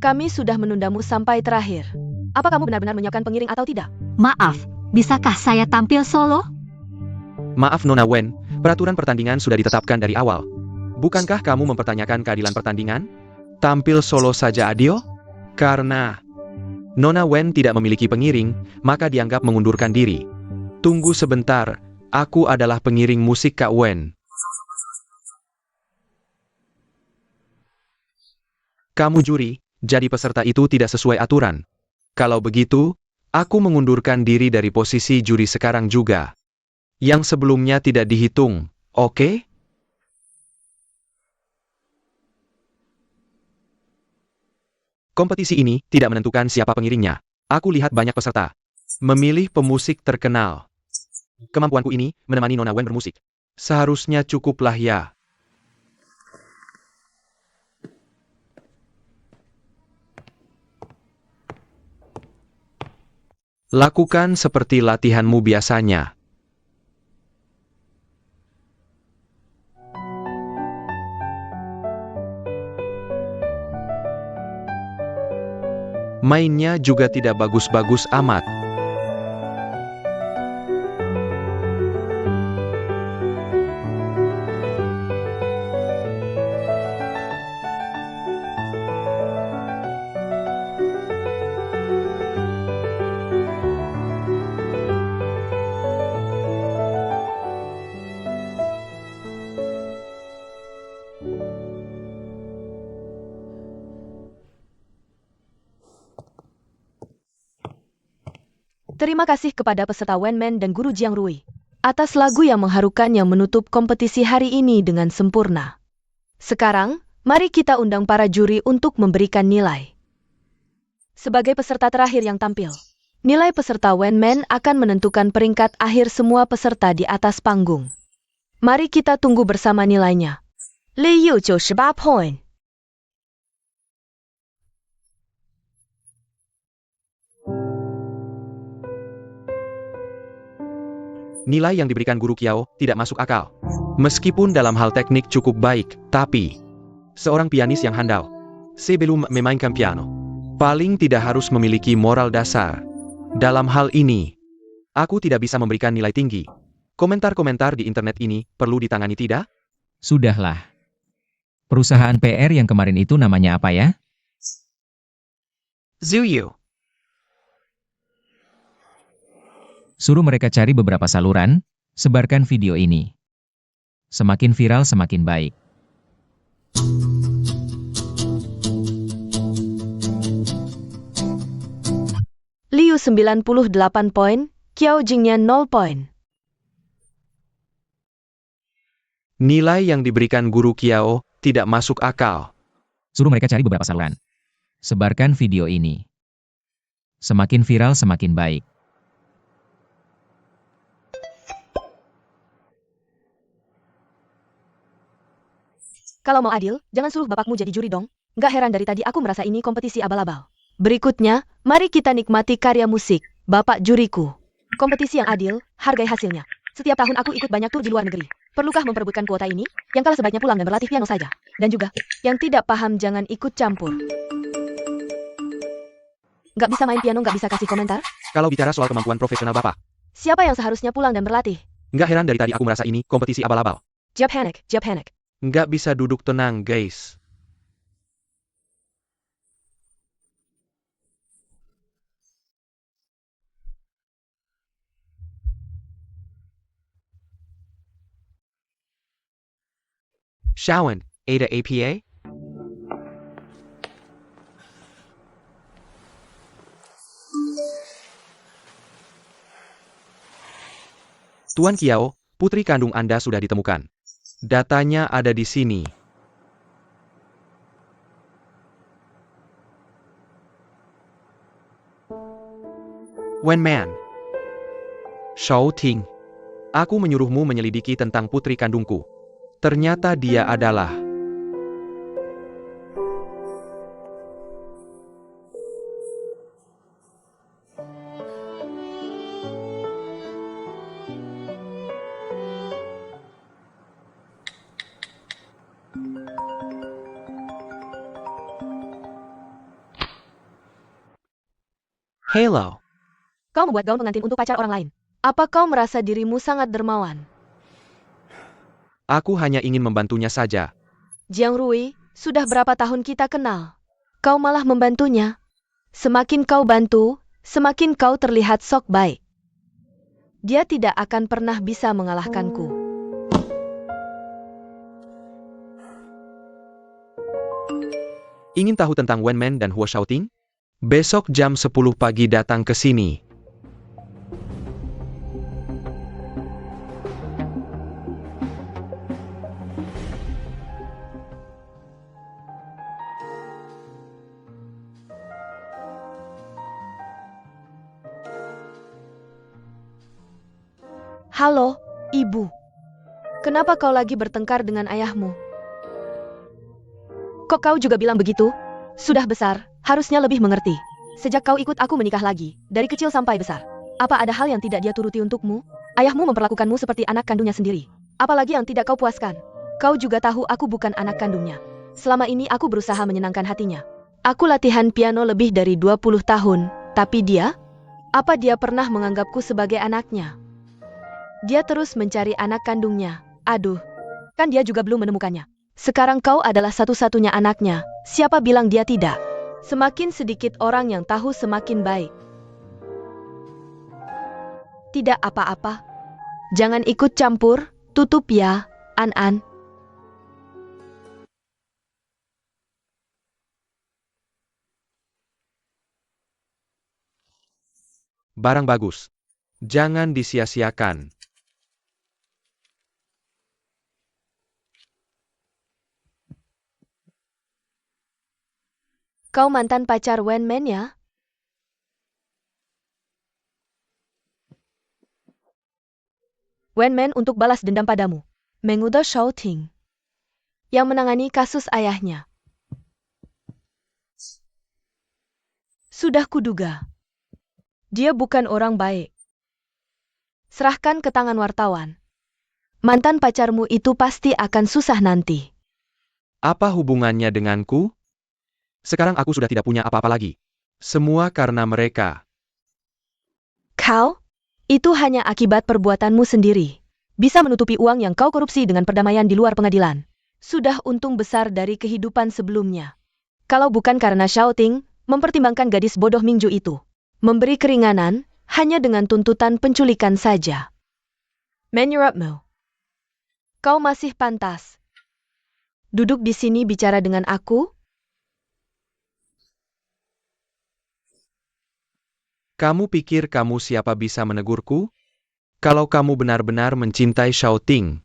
Speaker 4: Kami sudah menundamu sampai terakhir. Apa kamu benar-benar menyiapkan pengiring atau tidak?
Speaker 1: Maaf, bisakah saya tampil solo?
Speaker 2: Maaf Nona Wen, peraturan pertandingan sudah ditetapkan dari awal. Bukankah kamu mempertanyakan keadilan pertandingan? Tampil solo saja adil? Karena Nona Wen tidak memiliki pengiring, maka dianggap mengundurkan diri. Tunggu sebentar, aku adalah pengiring musik Kak Wen. Kamu juri, jadi peserta itu tidak sesuai aturan. Kalau begitu, aku mengundurkan diri dari posisi juri sekarang juga. Yang sebelumnya tidak dihitung, oke? Kompetisi ini tidak menentukan siapa pengiringnya. Aku lihat banyak peserta memilih pemusik terkenal. Kemampuanku ini menemani Nona Wen bermusik. Seharusnya cukuplah ya. Lakukan seperti latihanmu biasanya. Mainnya juga tidak bagus-bagus amat.
Speaker 4: Terima kasih kepada peserta Wen Men dan Guru Jiang Rui atas lagu yang mengharukan yang menutup kompetisi hari ini dengan sempurna. Sekarang, mari kita undang para juri untuk memberikan nilai. Sebagai peserta terakhir yang tampil, nilai peserta Wen Men akan menentukan peringkat akhir semua peserta di atas panggung. Mari kita tunggu bersama nilainya. Liu 98 poin.
Speaker 2: Nilai yang diberikan Guru Kiao tidak masuk akal. Meskipun dalam hal teknik cukup baik, tapi seorang pianis yang handal, sebelum memainkan piano, paling tidak harus memiliki moral dasar. Dalam hal ini, aku tidak bisa memberikan nilai tinggi. Komentar-komentar di internet ini perlu ditangani tidak?
Speaker 3: Sudahlah. Perusahaan PR yang kemarin itu namanya apa ya?
Speaker 2: Zuyu.
Speaker 3: Suruh mereka cari beberapa saluran, sebarkan video ini. Semakin viral semakin baik.
Speaker 4: Liu 98 poin, Qiao Jingnya 0 poin.
Speaker 2: Nilai yang diberikan guru Qiao tidak masuk akal.
Speaker 3: Suruh mereka cari beberapa saluran. Sebarkan video ini. Semakin viral semakin baik.
Speaker 4: Kalau mau adil, jangan suruh bapakmu jadi juri dong. Nggak heran dari tadi aku merasa ini kompetisi abal-abal. Berikutnya, mari kita nikmati karya musik, Bapak Juriku. Kompetisi yang adil, hargai hasilnya. Setiap tahun aku ikut banyak tur di luar negeri. Perlukah memperebutkan kuota ini? Yang kalah sebaiknya pulang dan berlatih piano saja. Dan juga, yang tidak paham jangan ikut campur. Nggak bisa main piano nggak bisa kasih komentar?
Speaker 2: Kalau bicara soal kemampuan profesional Bapak,
Speaker 4: Siapa yang seharusnya pulang dan berlatih?
Speaker 2: nggak heran dari tadi aku merasa ini kompetisi abal-abal.
Speaker 4: Jab Hanek, Jab Hanek.
Speaker 2: Nggak bisa duduk tenang, guys. Shawan, Ada APA? Tuan Qiao, putri kandung Anda sudah ditemukan. Datanya ada di sini. Wenman. Shao Ting. Aku menyuruhmu menyelidiki tentang putri kandungku. Ternyata dia adalah... Hello.
Speaker 4: Kau membuat gaun pengantin untuk pacar orang lain. Apa kau merasa dirimu sangat dermawan?
Speaker 2: Aku hanya ingin membantunya saja.
Speaker 4: Jiang Rui, sudah berapa tahun kita kenal? Kau malah membantunya. Semakin kau bantu, semakin kau terlihat sok baik. Dia tidak akan pernah bisa mengalahkanku.
Speaker 2: Ingin tahu tentang Wenman dan Huo Shaoting? Besok jam 10 pagi datang ke sini.
Speaker 4: Halo, Ibu. Kenapa kau lagi bertengkar dengan ayahmu? Kok kau juga bilang begitu? Sudah besar, harusnya lebih mengerti. Sejak kau ikut aku menikah lagi, dari kecil sampai besar. Apa ada hal yang tidak dia turuti untukmu? Ayahmu memperlakukanmu seperti anak kandungnya sendiri. Apalagi yang tidak kau puaskan. Kau juga tahu aku bukan anak kandungnya. Selama ini aku berusaha menyenangkan hatinya. Aku latihan piano lebih dari 20 tahun, tapi dia? Apa dia pernah menganggapku sebagai anaknya? Dia terus mencari anak kandungnya. Aduh, kan dia juga belum menemukannya. Sekarang kau adalah satu-satunya anaknya. Siapa bilang dia tidak? Semakin sedikit orang yang tahu semakin baik. Tidak apa-apa. Jangan ikut campur, tutup ya, An-An.
Speaker 2: Barang bagus. Jangan disia-siakan.
Speaker 4: Kau mantan pacar Wenman ya? Wenman untuk balas dendam padamu. Menguda Shaoting. Yang menangani kasus ayahnya. Sudah kuduga. Dia bukan orang baik. Serahkan ke tangan wartawan. Mantan pacarmu itu pasti akan susah nanti.
Speaker 2: Apa hubungannya denganku? Sekarang aku sudah tidak punya apa-apa lagi. Semua karena mereka.
Speaker 4: Kau? Itu hanya akibat perbuatanmu sendiri. Bisa menutupi uang yang kau korupsi dengan perdamaian di luar pengadilan. Sudah untung besar dari kehidupan sebelumnya. Kalau bukan karena Shaoting mempertimbangkan gadis bodoh Mingju itu. Memberi keringanan, hanya dengan tuntutan penculikan saja. Menyerapmu. Kau masih pantas. Duduk di sini bicara dengan aku?
Speaker 2: Kamu pikir kamu siapa bisa menegurku? Kalau kamu benar-benar mencintai Xiaoting.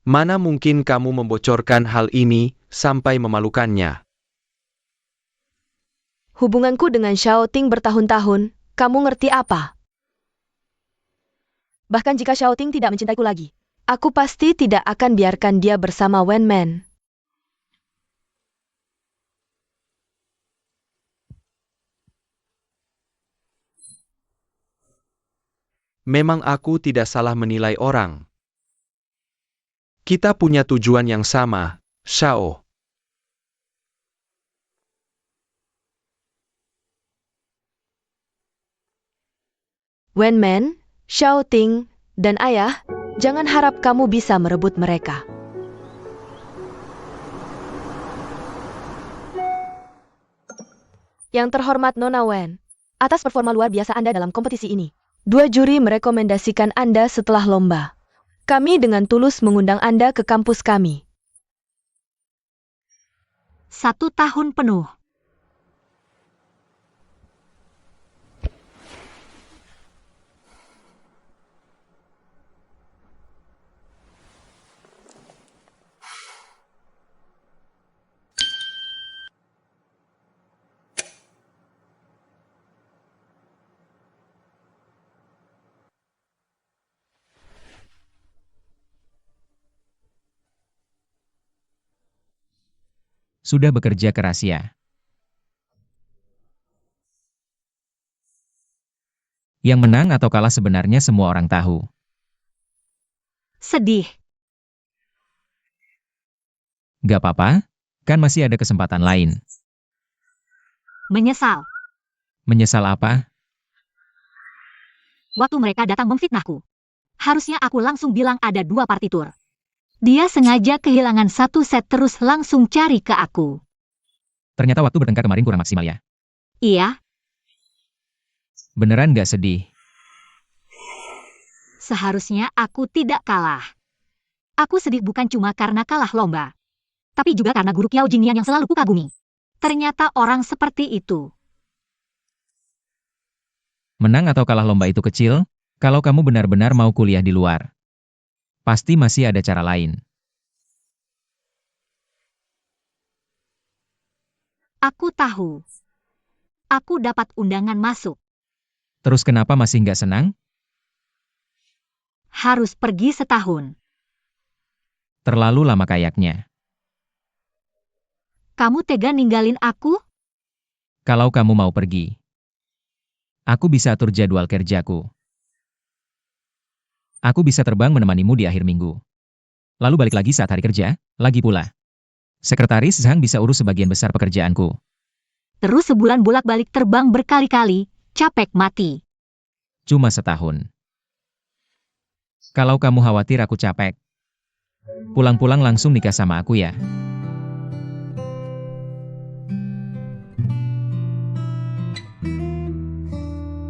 Speaker 2: Mana mungkin kamu membocorkan hal ini sampai memalukannya?
Speaker 4: Hubunganku dengan Xiaoting bertahun-tahun, kamu ngerti apa? Bahkan jika Xiaoting tidak mencintaiku lagi, aku pasti tidak akan biarkan dia bersama Wen Men.
Speaker 2: Memang aku tidak salah menilai orang. Kita punya tujuan yang sama, Xiao.
Speaker 4: Wen Men, Xiaoting, dan ayah, jangan harap kamu bisa merebut mereka. Yang terhormat Nona Wen, atas performa luar biasa Anda dalam kompetisi ini. 2 juri merekomendasikan Anda setelah lomba. Kami dengan tulus mengundang Anda ke kampus kami.
Speaker 1: 1 tahun penuh.
Speaker 3: Sudah bekerja keras ya. Yang menang atau kalah sebenarnya semua orang tahu.
Speaker 1: Sedih.
Speaker 3: Gak apa-apa, kan masih ada kesempatan lain.
Speaker 1: Menyesal.
Speaker 3: Menyesal apa?
Speaker 1: Waktu mereka datang memfitnahku. Harusnya aku langsung bilang ada 2 partitur. Dia sengaja kehilangan 1 set terus langsung cari ke aku.
Speaker 3: Ternyata waktu bertengkar kemarin kurang maksimal ya.
Speaker 1: Iya,
Speaker 3: Beneran gak sedih?
Speaker 1: seharusnya aku tidak kalah. Aku sedih bukan cuma karena kalah lomba, tapi juga karena guru Qiao Jingyan yang selalu kukagumi. Ternyata orang seperti itu.
Speaker 3: Menang atau kalah lomba itu kecil, kalau kamu benar-benar mau kuliah di luar. Pasti masih ada cara lain.
Speaker 1: Aku tahu. Aku dapat undangan masuk.
Speaker 3: Terus kenapa masih nggak senang?
Speaker 1: Harus pergi setahun.
Speaker 3: Terlalu lama kayaknya.
Speaker 1: Kamu tega ninggalin aku?
Speaker 3: Kalau kamu mau pergi, aku bisa atur jadwal kerjaku. Aku bisa terbang menemanimu di akhir minggu. Lalu balik lagi saat hari kerja, lagi pula. Sekretaris Zhang bisa urus sebagian besar pekerjaanku.
Speaker 1: Terus sebulan bolak-balik terbang berkali-kali, capek mati.
Speaker 3: Cuma setahun. Kalau kamu khawatir aku capek, pulang-pulang langsung nikah sama aku ya.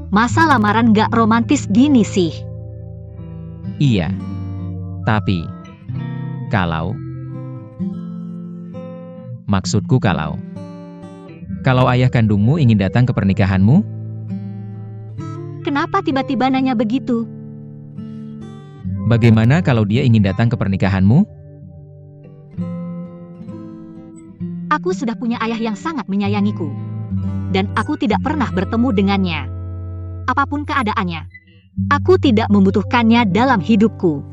Speaker 1: Masa lamaran gak romantis gini sih?
Speaker 3: Iya. Tapi, kalau... Maksudku kalau ayah kandungmu ingin datang ke pernikahanmu,
Speaker 1: Kenapa tiba-tiba nanya begitu?
Speaker 3: bagaimana kalau dia ingin datang ke pernikahanmu?
Speaker 1: Aku sudah punya ayah yang sangat menyayangiku. Dan aku tidak pernah bertemu dengannya. Apapun keadaannya, aku tidak membutuhkannya dalam hidupku.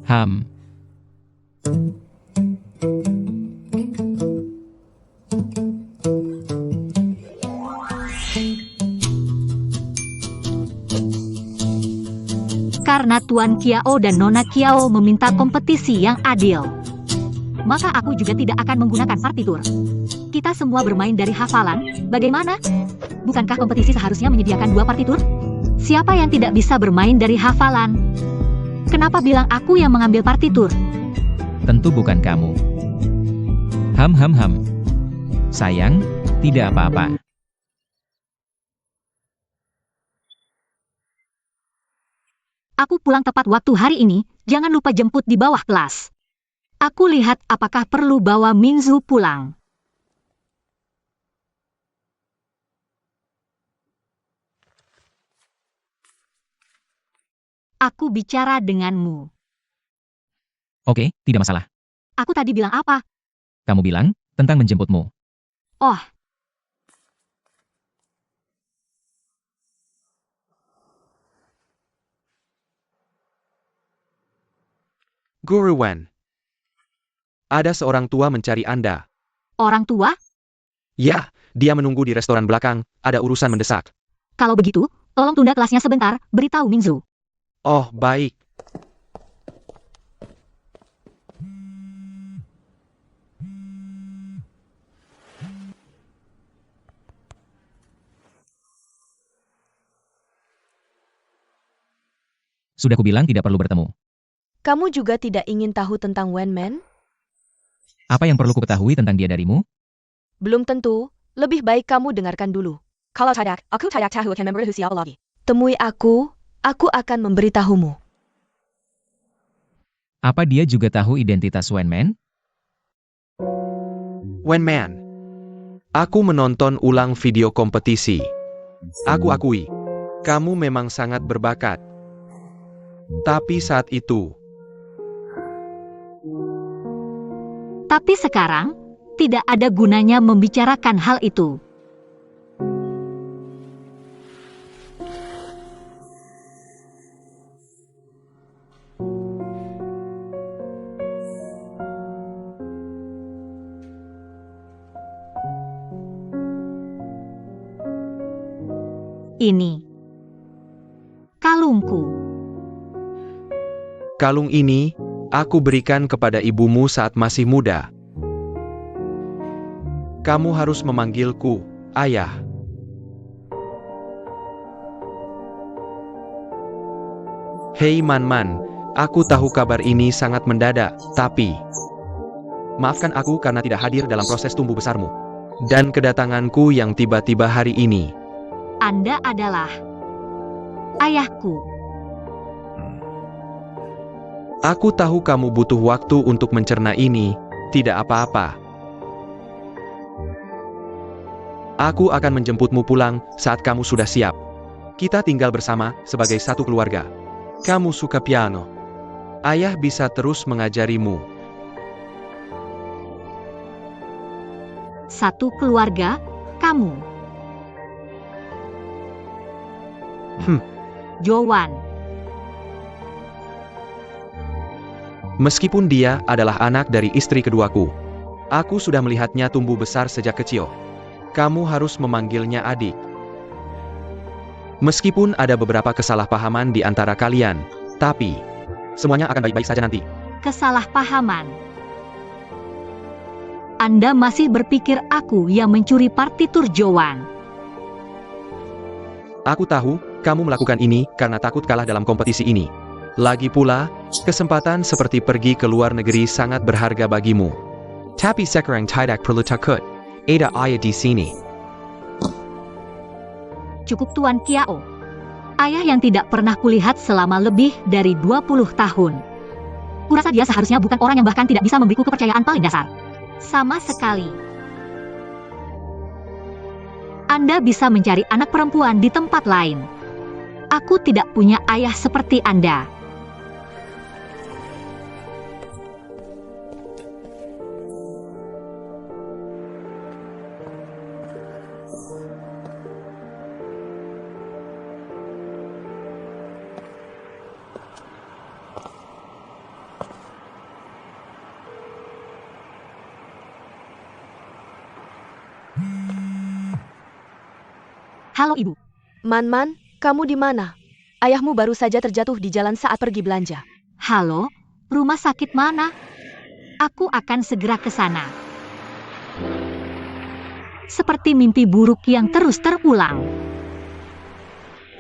Speaker 3: Ham.
Speaker 1: Karena Tuan Qiao dan Nona Qiao meminta kompetisi yang adil, maka aku juga tidak akan menggunakan partitur. Kita semua bermain dari hafalan, bagaimana? Bukankah kompetisi seharusnya menyediakan 2 partitur? Siapa yang tidak bisa bermain dari hafalan? Kenapa bilang aku yang mengambil partitur?
Speaker 3: Tentu bukan kamu. Ham. Sayang, tidak apa-apa.
Speaker 1: Aku pulang tepat waktu hari ini, jangan lupa jemput di bawah kelas. Aku lihat apakah perlu bawa Minzu pulang. Aku bicara denganmu.
Speaker 3: Oke, tidak masalah.
Speaker 1: Aku tadi bilang apa?
Speaker 3: Kamu bilang, tentang menjemputmu.
Speaker 1: Oh,
Speaker 2: Guru Wen. Ada seorang tua mencari Anda.
Speaker 1: orang tua?
Speaker 2: Ya, dia menunggu di restoran belakang, ada urusan mendesak.
Speaker 1: Kalau begitu, tolong tunda kelasnya sebentar, beritahu Minzu.
Speaker 2: Oh, baik.
Speaker 3: Sudah kubilang tidak perlu bertemu.
Speaker 4: Kamu juga tidak ingin tahu tentang Wenman?
Speaker 3: Apa yang perlu kuketahui tentang dia darimu?
Speaker 4: Belum tentu, lebih baik kamu dengarkan dulu. Kalau tidak, aku tidak tahu akan memberitahu siapa lagi. Temui aku akan memberitahumu.
Speaker 3: Apa dia juga tahu identitas Wenman?
Speaker 2: Wen Man. Aku menonton ulang video kompetisi. Aku akui, kamu memang sangat berbakat. Tapi saat itu,
Speaker 1: Tapi sekarang, tidak ada gunanya membicarakan hal itu. Ini kalungku.
Speaker 2: kalung ini, aku berikan kepada ibumu saat masih muda. Kamu harus memanggilku, Ayah. Hei Man-Man, aku tahu kabar ini sangat mendadak, tapi maafkan aku karena tidak hadir dalam proses tumbuh besarmu. Dan kedatanganku yang tiba-tiba hari ini.
Speaker 1: Anda adalah ayahku.
Speaker 2: Aku tahu kamu butuh waktu untuk mencerna ini, tidak apa-apa. Aku akan menjemputmu pulang saat kamu sudah siap. Kita tinggal bersama sebagai satu keluarga. Kamu suka piano. Ayah bisa terus mengajarimu.
Speaker 1: Satu keluarga, kamu. Jowan.
Speaker 2: Meskipun dia adalah anak dari istri keduaku, aku sudah melihatnya tumbuh besar sejak kecil. Kamu harus memanggilnya adik. Meskipun ada beberapa kesalahpahaman di antara kalian, tapi semuanya akan baik-baik saja nanti.
Speaker 1: Kesalahpahaman. Anda masih berpikir aku yang mencuri partitur Jowan.
Speaker 2: Aku tahu, kamu melakukan ini karena takut kalah dalam kompetisi ini. Lagi pula, kesempatan seperti pergi ke luar negeri sangat berharga bagimu. Tapi sekarang tidak perlu takut. Ada ayah di sini.
Speaker 1: Cukup Tuan Kiao. Ayah yang tidak pernah kulihat selama lebih dari 20 tahun. Kurasa dia seharusnya bukan orang yang bahkan tidak bisa memberiku kepercayaan paling dasar. Sama sekali. Anda bisa mencari anak perempuan di tempat lain. Aku tidak punya ayah seperti Anda. Halo Ibu.
Speaker 4: Man-Man, kamu di mana? Ayahmu baru saja terjatuh di jalan saat pergi belanja.
Speaker 1: Halo, rumah sakit mana? Aku akan segera ke sana. Seperti mimpi buruk yang terus terulang.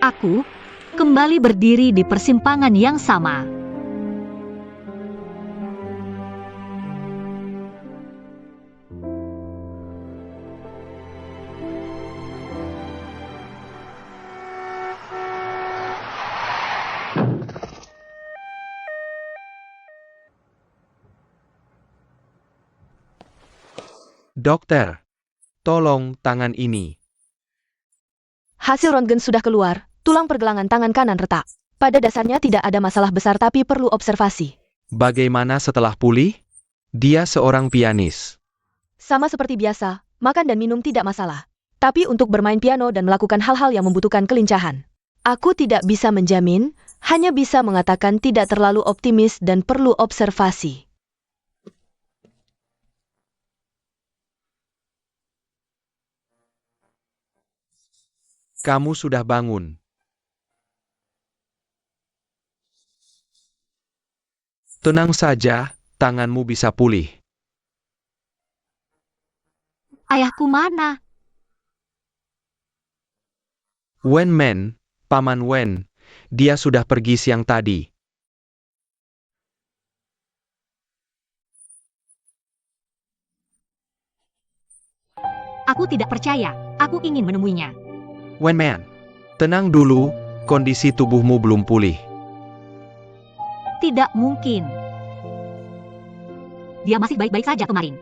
Speaker 1: Aku kembali berdiri di persimpangan yang sama.
Speaker 2: Dokter, tolong tangan ini.
Speaker 4: Hasil röntgen sudah keluar, tulang pergelangan tangan kanan retak. Pada dasarnya tidak ada masalah besar tapi perlu observasi.
Speaker 2: Bagaimana setelah pulih? Dia seorang pianis.
Speaker 4: Sama seperti biasa, makan dan minum tidak masalah. Tapi untuk bermain piano dan melakukan hal-hal yang membutuhkan kelincahan. Aku tidak bisa menjamin, hanya bisa mengatakan tidak terlalu optimis dan perlu observasi.
Speaker 2: Kamu sudah bangun. Tenang saja, tanganmu bisa pulih.
Speaker 1: Ayahku mana?
Speaker 2: Wen Men, Paman Wen, dia sudah pergi siang tadi.
Speaker 1: Aku tidak percaya. Aku ingin menemuinya.
Speaker 2: Wen Man, tenang dulu, kondisi tubuhmu belum pulih.
Speaker 1: Tidak mungkin. Dia masih baik-baik saja kemarin.